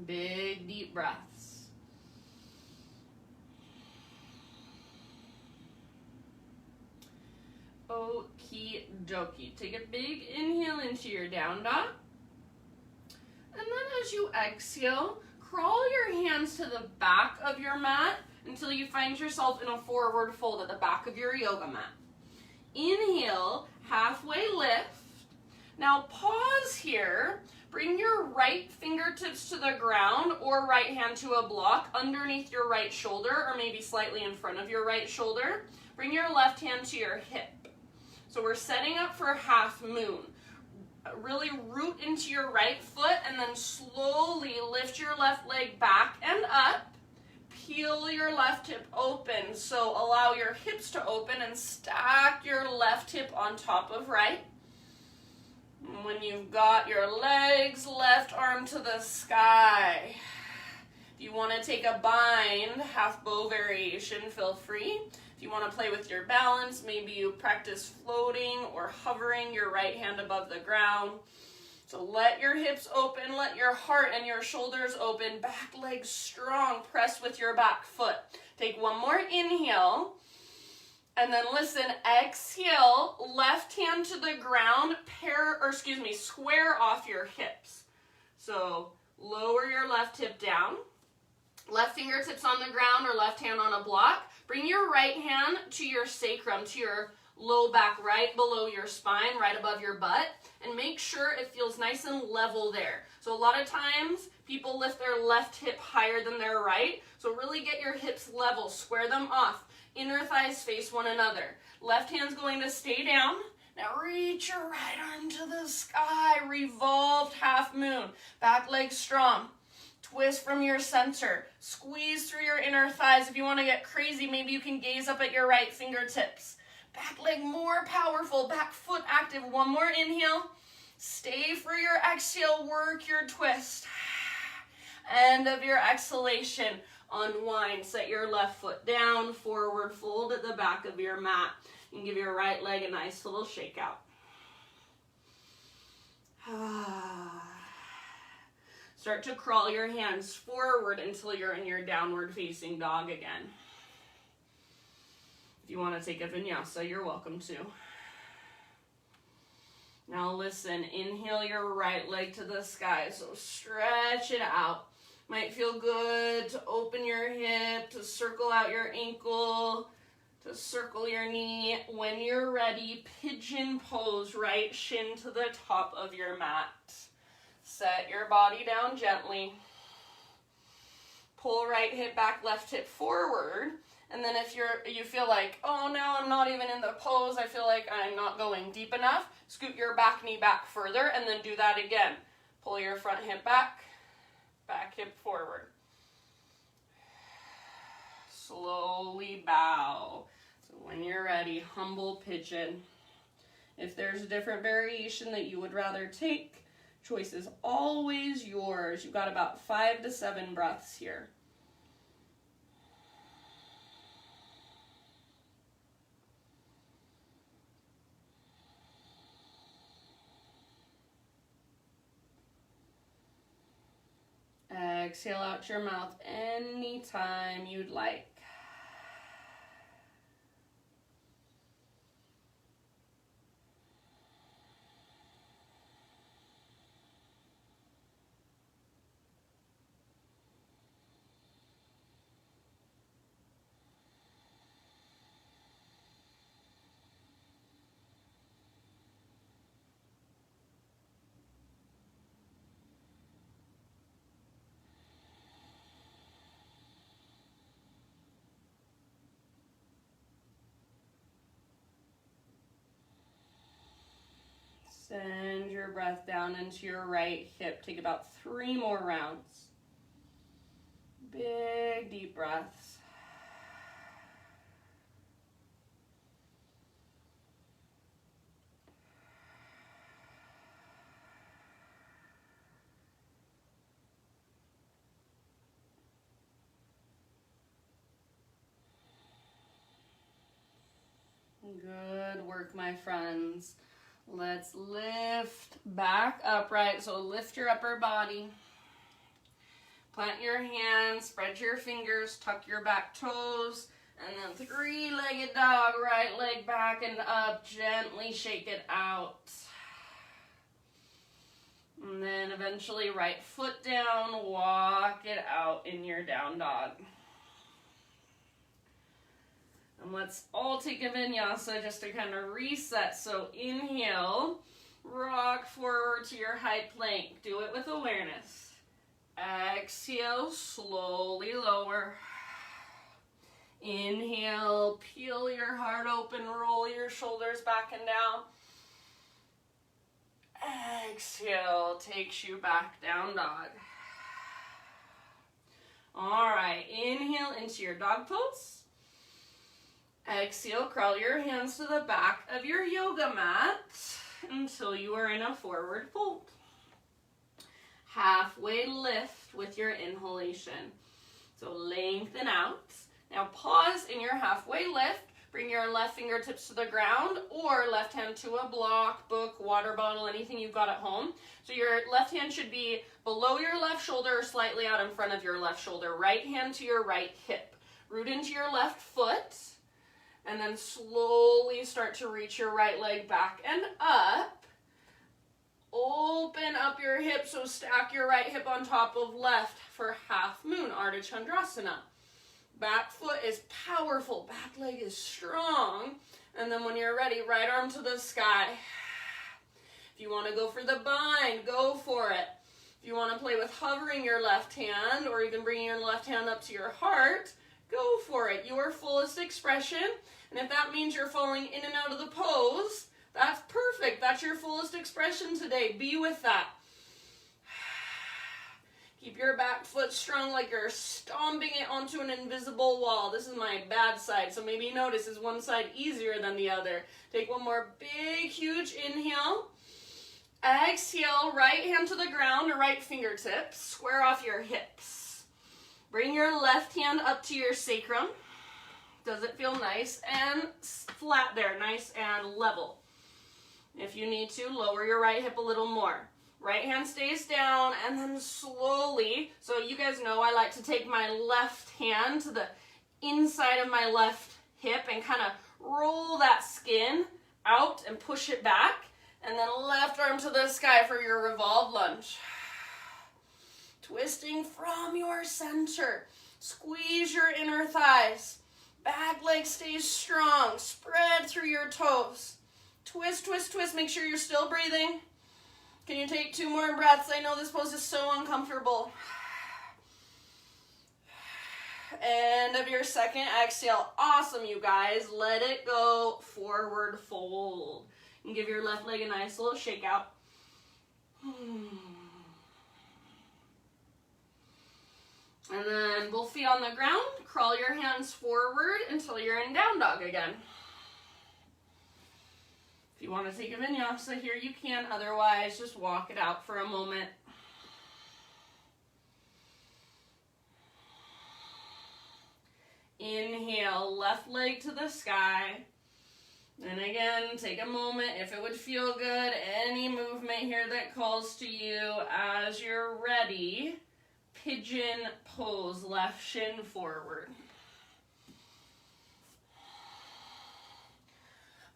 Big deep breaths. Okie dokie. Take a big inhale into your down dog. And then as you exhale, crawl your hands to the back of your mat until you find yourself in a forward fold at the back of your yoga mat. Inhale, halfway lift. Now pause here. Bring your right fingertips to the ground or right hand to a block underneath your right shoulder or maybe slightly in front of your right shoulder. Bring your left hand to your hip. So we're setting up for half moon. Really root into your right foot and then slowly lift your left leg back and up. Peel your left hip open. So allow your hips to open and stack your left hip on top of right. And when you've got your legs, left arm to the sky. If you want to take a bind, half bow variation, feel free. If you want to play with your balance, maybe you practice floating or hovering your right hand above the ground. So let your hips open, let your heart and your shoulders open, back leg strong, press with your back foot. Take one more inhale. And then listen, exhale, left hand to the ground, square off your hips. So lower your left hip down, left fingertips on the ground or left hand on a block. Bring your right hand to your sacrum, to your low back right below your spine, right above your butt, and make sure it feels nice and level there. So a lot of times people lift their left hip higher than their right, so really get your hips level, square them off. Inner thighs face one another. Left hand's going to stay down. Now reach your right arm to the sky, revolved half moon. Back leg strong. Twist from your center. Squeeze through your inner thighs. If you want to get crazy, maybe you can gaze up at your right fingertips. Back leg more powerful. Back foot active. One more inhale. Stay for your exhale. Work your twist. End of your exhalation. Unwind, set your left foot down, forward fold at the back of your mat. You can give your right leg a nice little shake out. Start to crawl your hands forward until you're in your downward facing dog again. If you want to take a vinyasa, you're welcome to. Now listen, inhale your right leg to the sky, so stretch it out. Might feel good to open your hip, to circle out your ankle, to circle your knee. When you're ready, pigeon pose, right shin to the top of your mat. Set your body down gently. Pull right hip back, left hip forward. And then if you feel like, oh, now I'm not even in the pose, I feel like I'm not going deep enough, scoot your back knee back further and then do that again. Pull your front hip back. Back hip forward. Slowly bow. So when you're ready, humble pigeon. If there's a different variation that you would rather take, choice is always yours. You've got about 5 to 7 breaths here. Exhale out your mouth anytime you'd like. Send your breath down into your right hip. Take about 3 more rounds. Big, deep breaths. Good work, my friends. Let's lift back upright. So lift your upper body. Plant your hands, spread your fingers, tuck your back toes, and then 3-legged dog, right leg back and up. Gently shake it out. And then eventually right foot down, walk it out in your down dog. And let's all take a vinyasa just to kind of reset. So inhale, rock forward to your high plank. Do it with awareness. Exhale, slowly lower. Inhale, peel your heart open, roll your shoulders back and down. Exhale, takes you back down dog. All right, inhale into your dog pose. Exhale, crawl your hands to the back of your yoga mat until you are in a forward fold. Halfway lift with your inhalation. So lengthen out. Now pause in your halfway lift. Bring your left fingertips to the ground or left hand to a block, book, water bottle, anything you've got at home. So your left hand should be below your left shoulder or slightly out in front of your left shoulder. Right hand to your right hip. Root into your left foot. And then slowly start to reach your right leg back and up. Open up your hips, so stack your right hip on top of left for half moon, Ardha Chandrasana. Back foot is powerful, back leg is strong. And then when you're ready, right arm to the sky. If you want to go for the bind, go for it. If you want to play with hovering your left hand or even bringing your left hand up to your heart, go for it, your fullest expression. And if that means you're falling in and out of the pose, that's perfect. That's your fullest expression today. Be with that. Keep your back foot strong like you're stomping it onto an invisible wall. This is my bad side, so maybe notice, is one side easier than the other? Take one more big, huge inhale. Exhale, right hand to the ground or right fingertips. Square off your hips. Bring your left hand up to your sacrum. Does it feel nice and flat there, nice and level? If you need to, lower your right hip a little more. Right hand stays down and then slowly, so you guys know I like to take my left hand to the inside of my left hip and kind of roll that skin out and push it back. And then left arm to the sky for your revolve lunge. Twisting from your center. Squeeze your inner thighs. Back leg stays strong. Spread through your toes. Twist, twist, twist. Make sure you're still breathing. Can you take 2 more breaths? I know this pose is so uncomfortable. End of your second exhale. Awesome, you guys. Let it go. Forward fold. And give your left leg a nice little shake out. And then both feet on the ground. Crawl your hands forward until you're in down dog again. If you want to take a vinyasa here, you can. Otherwise, just walk it out for a moment. Inhale, left leg to the sky. And again, take a moment, if it would feel good, any movement here that calls to you. As you're ready, pigeon pose, left shin forward.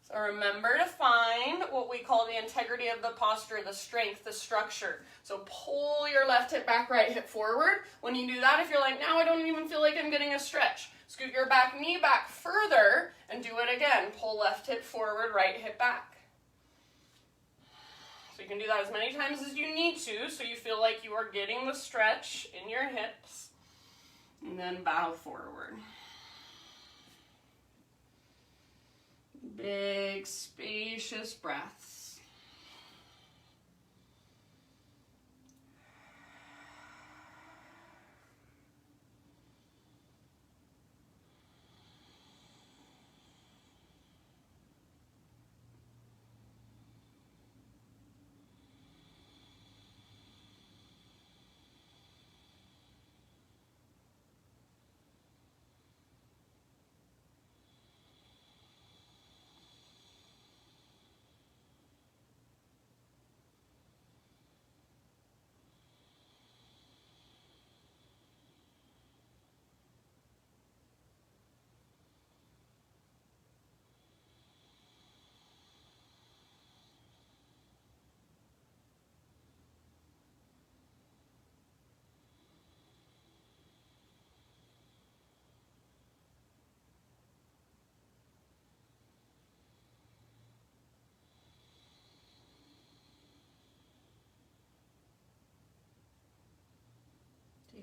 So remember to find what we call the integrity of the posture, the strength, the structure. So pull your left hip back, right hip forward. When you do that, if you're like, now I don't even feel like I'm getting a stretch, scoot your back knee back further and do it again. Pull left hip forward, right hip back. So you can do that as many times as you need to so you feel like you are getting the stretch in your hips. And then bow forward. Big, spacious breaths.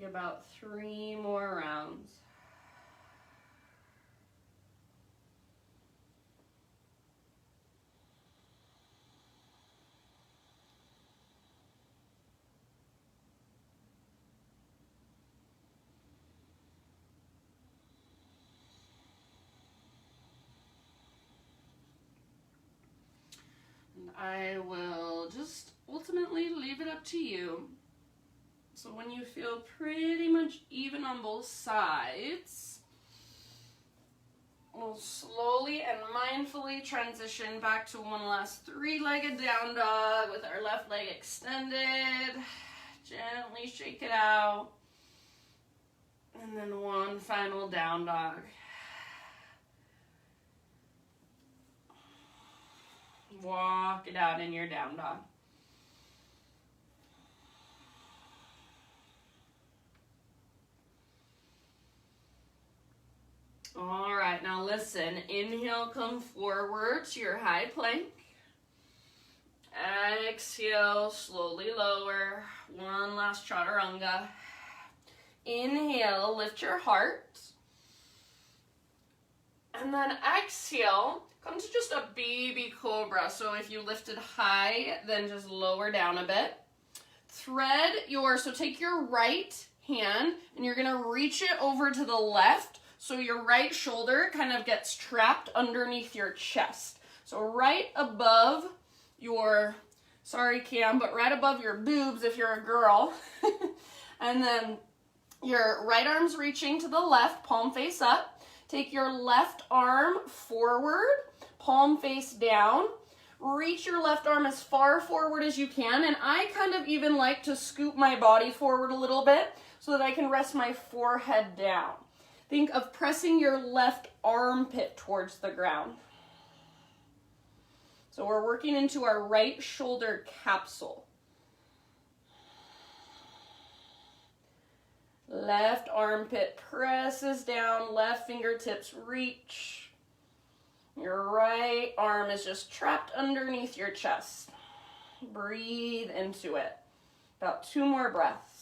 about 3 more rounds. And I will just ultimately leave it up to you. So when you feel pretty much even on both sides, we'll slowly and mindfully transition back to one last 3-legged down dog with our left leg extended. Gently shake it out. And then one final down dog. Walk it out in your down dog. All right, now listen. Inhale, come forward to your high plank. Exhale, slowly lower. One last chaturanga. Inhale, lift your heart. And then exhale, come to just a baby cobra. So if you lifted high, then just lower down a bit. So take your right hand and you're gonna reach it over to the left. So your right shoulder kind of gets trapped underneath your chest. So right above your, sorry Cam, but right above your boobs if you're a girl. And then your right arm's reaching to the left, palm face up. Take your left arm forward, palm face down. Reach your left arm as far forward as you can. And I kind of even like to scoop my body forward a little bit so that I can rest my forehead down. Think of pressing your left armpit towards the ground. So we're working into our right shoulder capsule. Left armpit presses down, left fingertips reach. Your right arm is just trapped underneath your chest. Breathe into it. About 2 more breaths.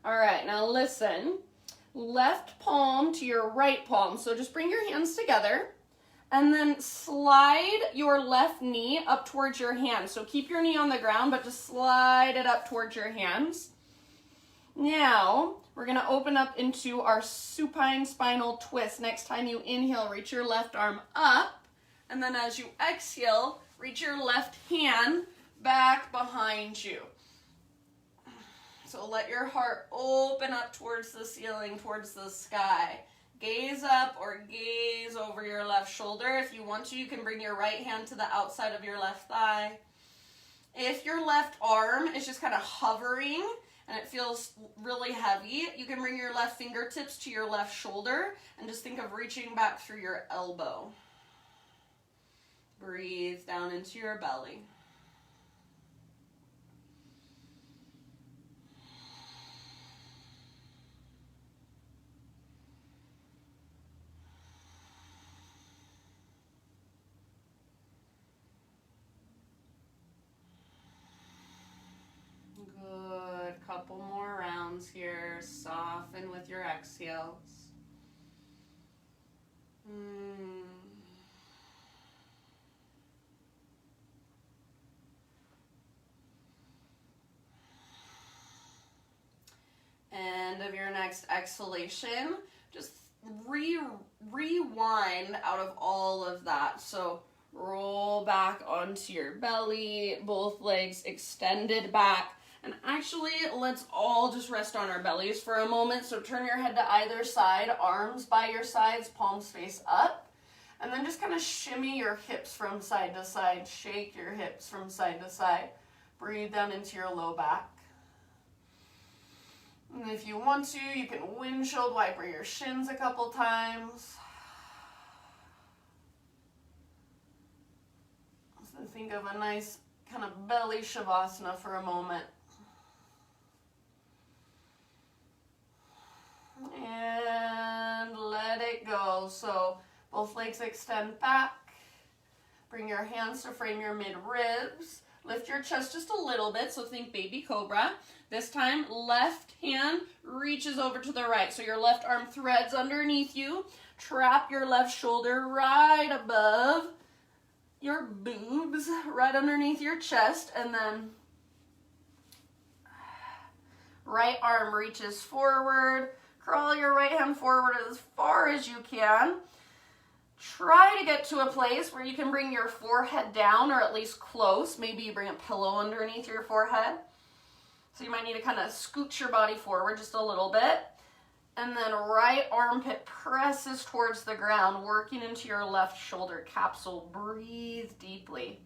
All right, now listen. Left palm to your right palm. So just bring your hands together and then slide your left knee up towards your hand. So keep your knee on the ground, but just slide it up towards your hands. Now, we're gonna open up into our supine spinal twist. Next time you inhale, reach your left arm up. And then as you exhale, reach your left hand back behind you. So let your heart open up towards the ceiling, towards the sky. Gaze up or gaze over your left shoulder. If you want to, you can bring your right hand to the outside of your left thigh. If your left arm is just kind of hovering and it feels really heavy, you can bring your left fingertips to your left shoulder and just think of reaching back through your elbow. Breathe down into your belly. Couple more rounds here. Soften with your exhales. End of your next exhalation. Just rewind out of all of that. So roll back onto your belly, both legs extended back. And actually, let's all just rest on our bellies for a moment. So turn your head to either side, arms by your sides, palms face up. And then just kind of shimmy your hips from side to side. Shake your hips from side to side. Breathe down into your low back. And if you want to, you can windshield wiper your shins a couple times. So think of a nice kind of belly Shavasana for a moment. And let it go. So both legs extend back. Bring your hands to frame your mid-ribs. Lift your chest just a little bit, so think baby cobra. This time, left hand reaches over to the right. So your left arm threads underneath you. Trap your left shoulder right above your boobs, right underneath your chest, and then right arm reaches forward. Crawl your right hand forward as far as you can. Try to get to a place where you can bring your forehead down, or at least close. Maybe you bring a pillow underneath your forehead. So you might need to kind of scooch your body forward just a little bit. And then right armpit presses towards the ground, working into your left shoulder capsule. Breathe deeply.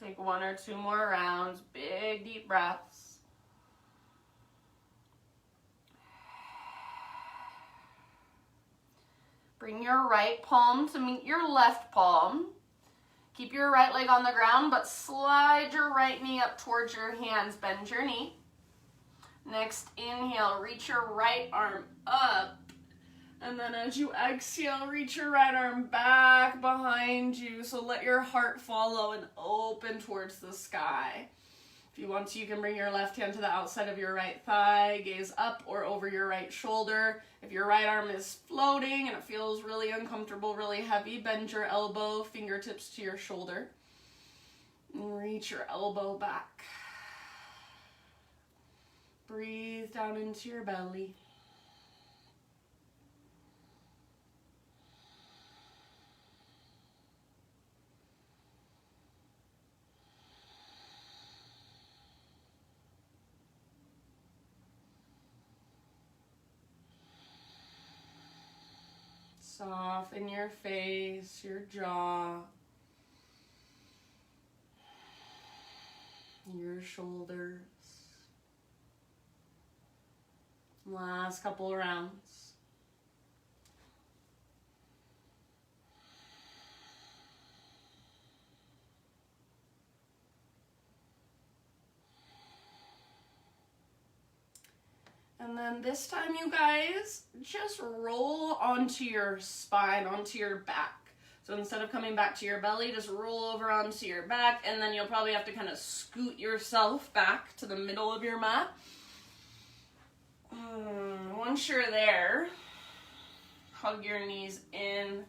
Take 1 or 2 more rounds, big deep breaths. Bring your right palm to meet your left palm. Keep your right leg on the ground, but slide your right knee up towards your hands. Bend your knee. Next inhale, reach your right arm up. And then as you exhale, reach your right arm back behind you. So let your heart follow and open towards the sky. If you want to, you can bring your left hand to the outside of your right thigh, gaze up or over your right shoulder. If your right arm is floating and it feels really uncomfortable, really heavy, bend your elbow, fingertips to your shoulder. And reach your elbow back. Breathe down into your belly. Soften your face, your jaw, your shoulders. Last couple rounds. And then this time, you guys, just roll onto your spine, onto your back. So instead of coming back to your belly, just roll over onto your back, and then you'll probably have to kind of scoot yourself back to the middle of your mat. Once you're there, hug your knees in,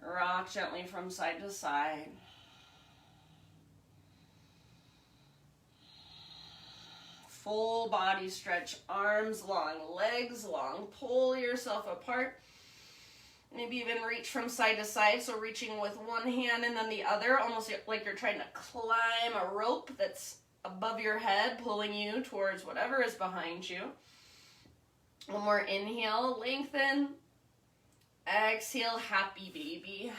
rock gently from side to side. Full body stretch, arms long, legs long. Pull yourself apart. Maybe even reach from side to side. So reaching with one hand and then the other, almost like you're trying to climb a rope that's above your head, pulling you towards whatever is behind you. One more inhale, lengthen. Exhale, happy baby.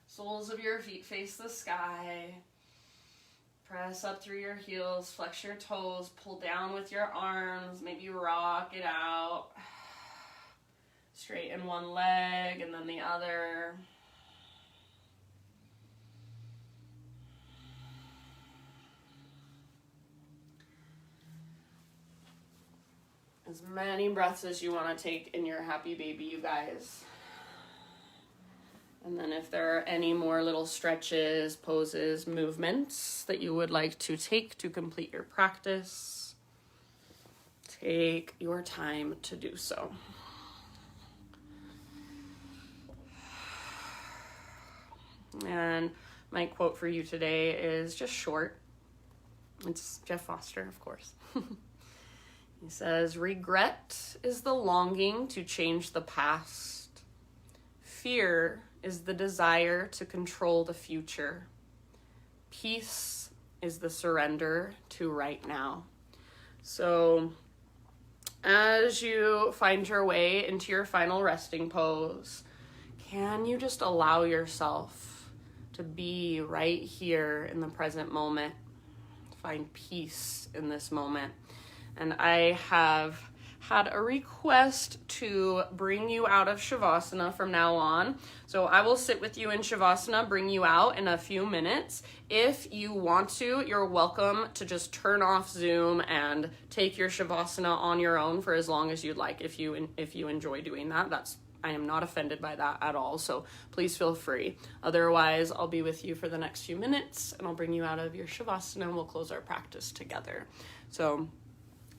Soles of your feet face the sky. Press up through your heels, flex your toes, pull down with your arms, maybe rock it out. Straighten one leg and then the other. As many breaths as you want to take in your happy baby, you guys. And then if there are any more little stretches, poses, movements that you would like to take to complete your practice, take your time to do so. And my quote for you today is just short. It's Jeff Foster, of course. He says, "Regret is the longing to change the past. Fear is the desire to control the future. Peace is the surrender to right now." So As you find your way into your final resting pose, can you just allow yourself to be right here in the present moment? Find peace in this moment. And I have had a request to bring you out of Shavasana from now on. So I will sit with you in Shavasana, bring you out in a few minutes. If you want to, you're welcome to just turn off Zoom and take your Shavasana on your own for as long as you'd like. If you enjoy doing that, I am not offended by that at all, so please feel free. Otherwise, I'll be with you for the next few minutes, and I'll bring you out of your Shavasana, and we'll close our practice together. So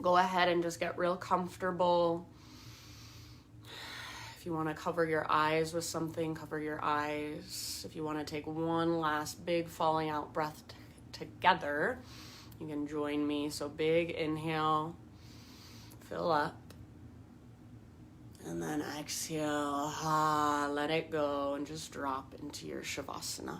go ahead and just get real comfortable. If you want to cover your eyes with something, cover your eyes. If you want to take one last big falling out breath together, you can join me. So big inhale, fill up. And then exhale, let it go, and just drop into your Shavasana.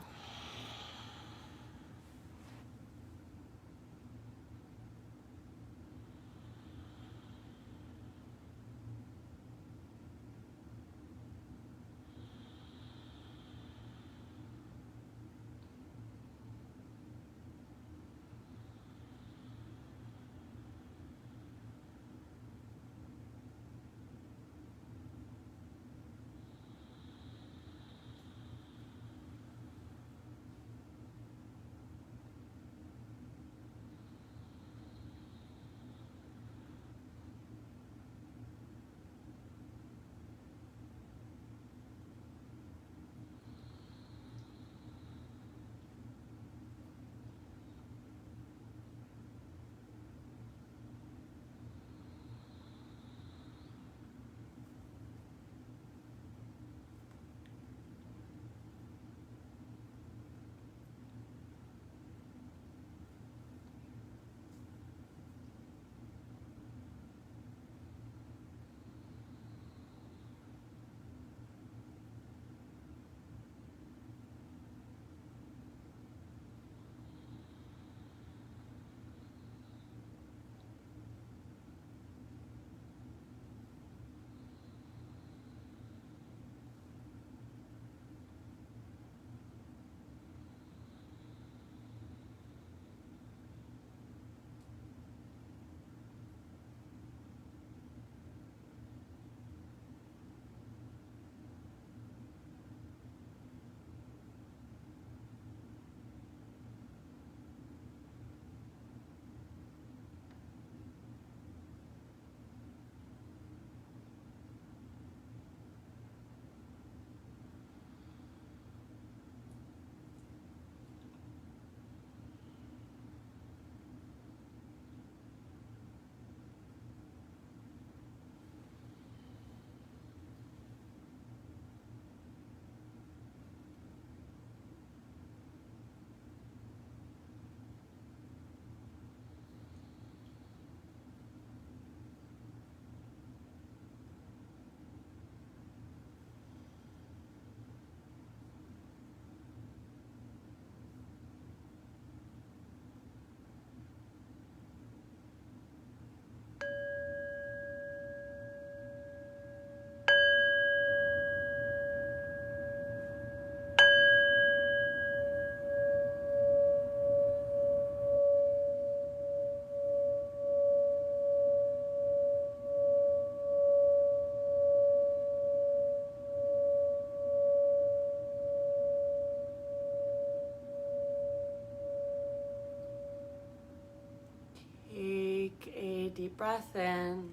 Deep breath in.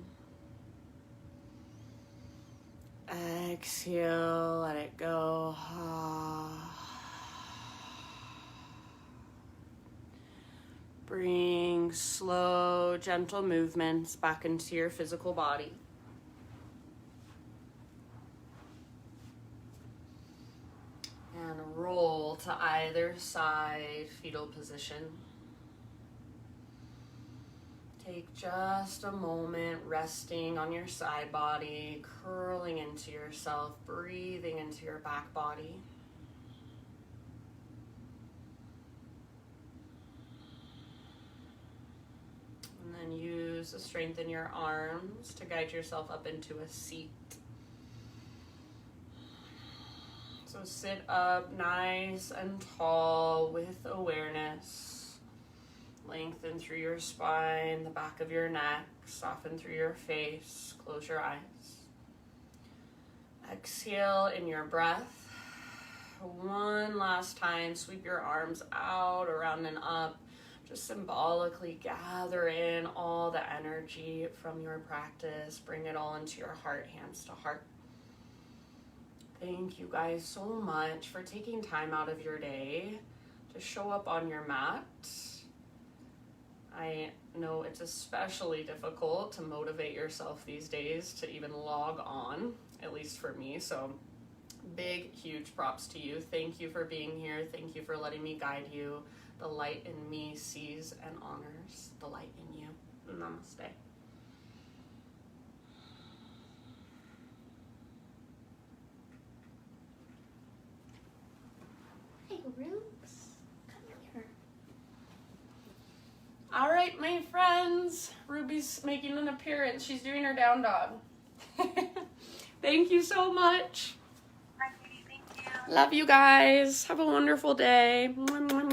Exhale, let it go. Bring slow, gentle movements back into your physical body. And roll to either side, fetal position. Take just a moment resting on your side body, curling into yourself, breathing into your back body. And then use use the strength in your arms to guide yourself up into a seat. So sit up nice and tall with awareness. Lengthen through your spine, the back of your neck, soften through your face, close your eyes. Exhale in your breath. One last time, sweep your arms out, around and up. Just symbolically gather in all the energy from your practice. Bring it all into your heart, hands to heart. Thank you guys so much for taking time out of your day to show up on your mat. I know it's especially difficult to motivate yourself these days to even log on, at least for me. So big, huge props to you. Thank you for being here. Thank you for letting me guide you. The light in me sees and honors the light in you. Namaste. Hey, Rubes, come here. All right, my friends. Ruby's making an appearance. She's doing her down dog. Thank you so much. Bye, Katie. Thank you. Love you guys. Have a wonderful day. Mwah, mwah,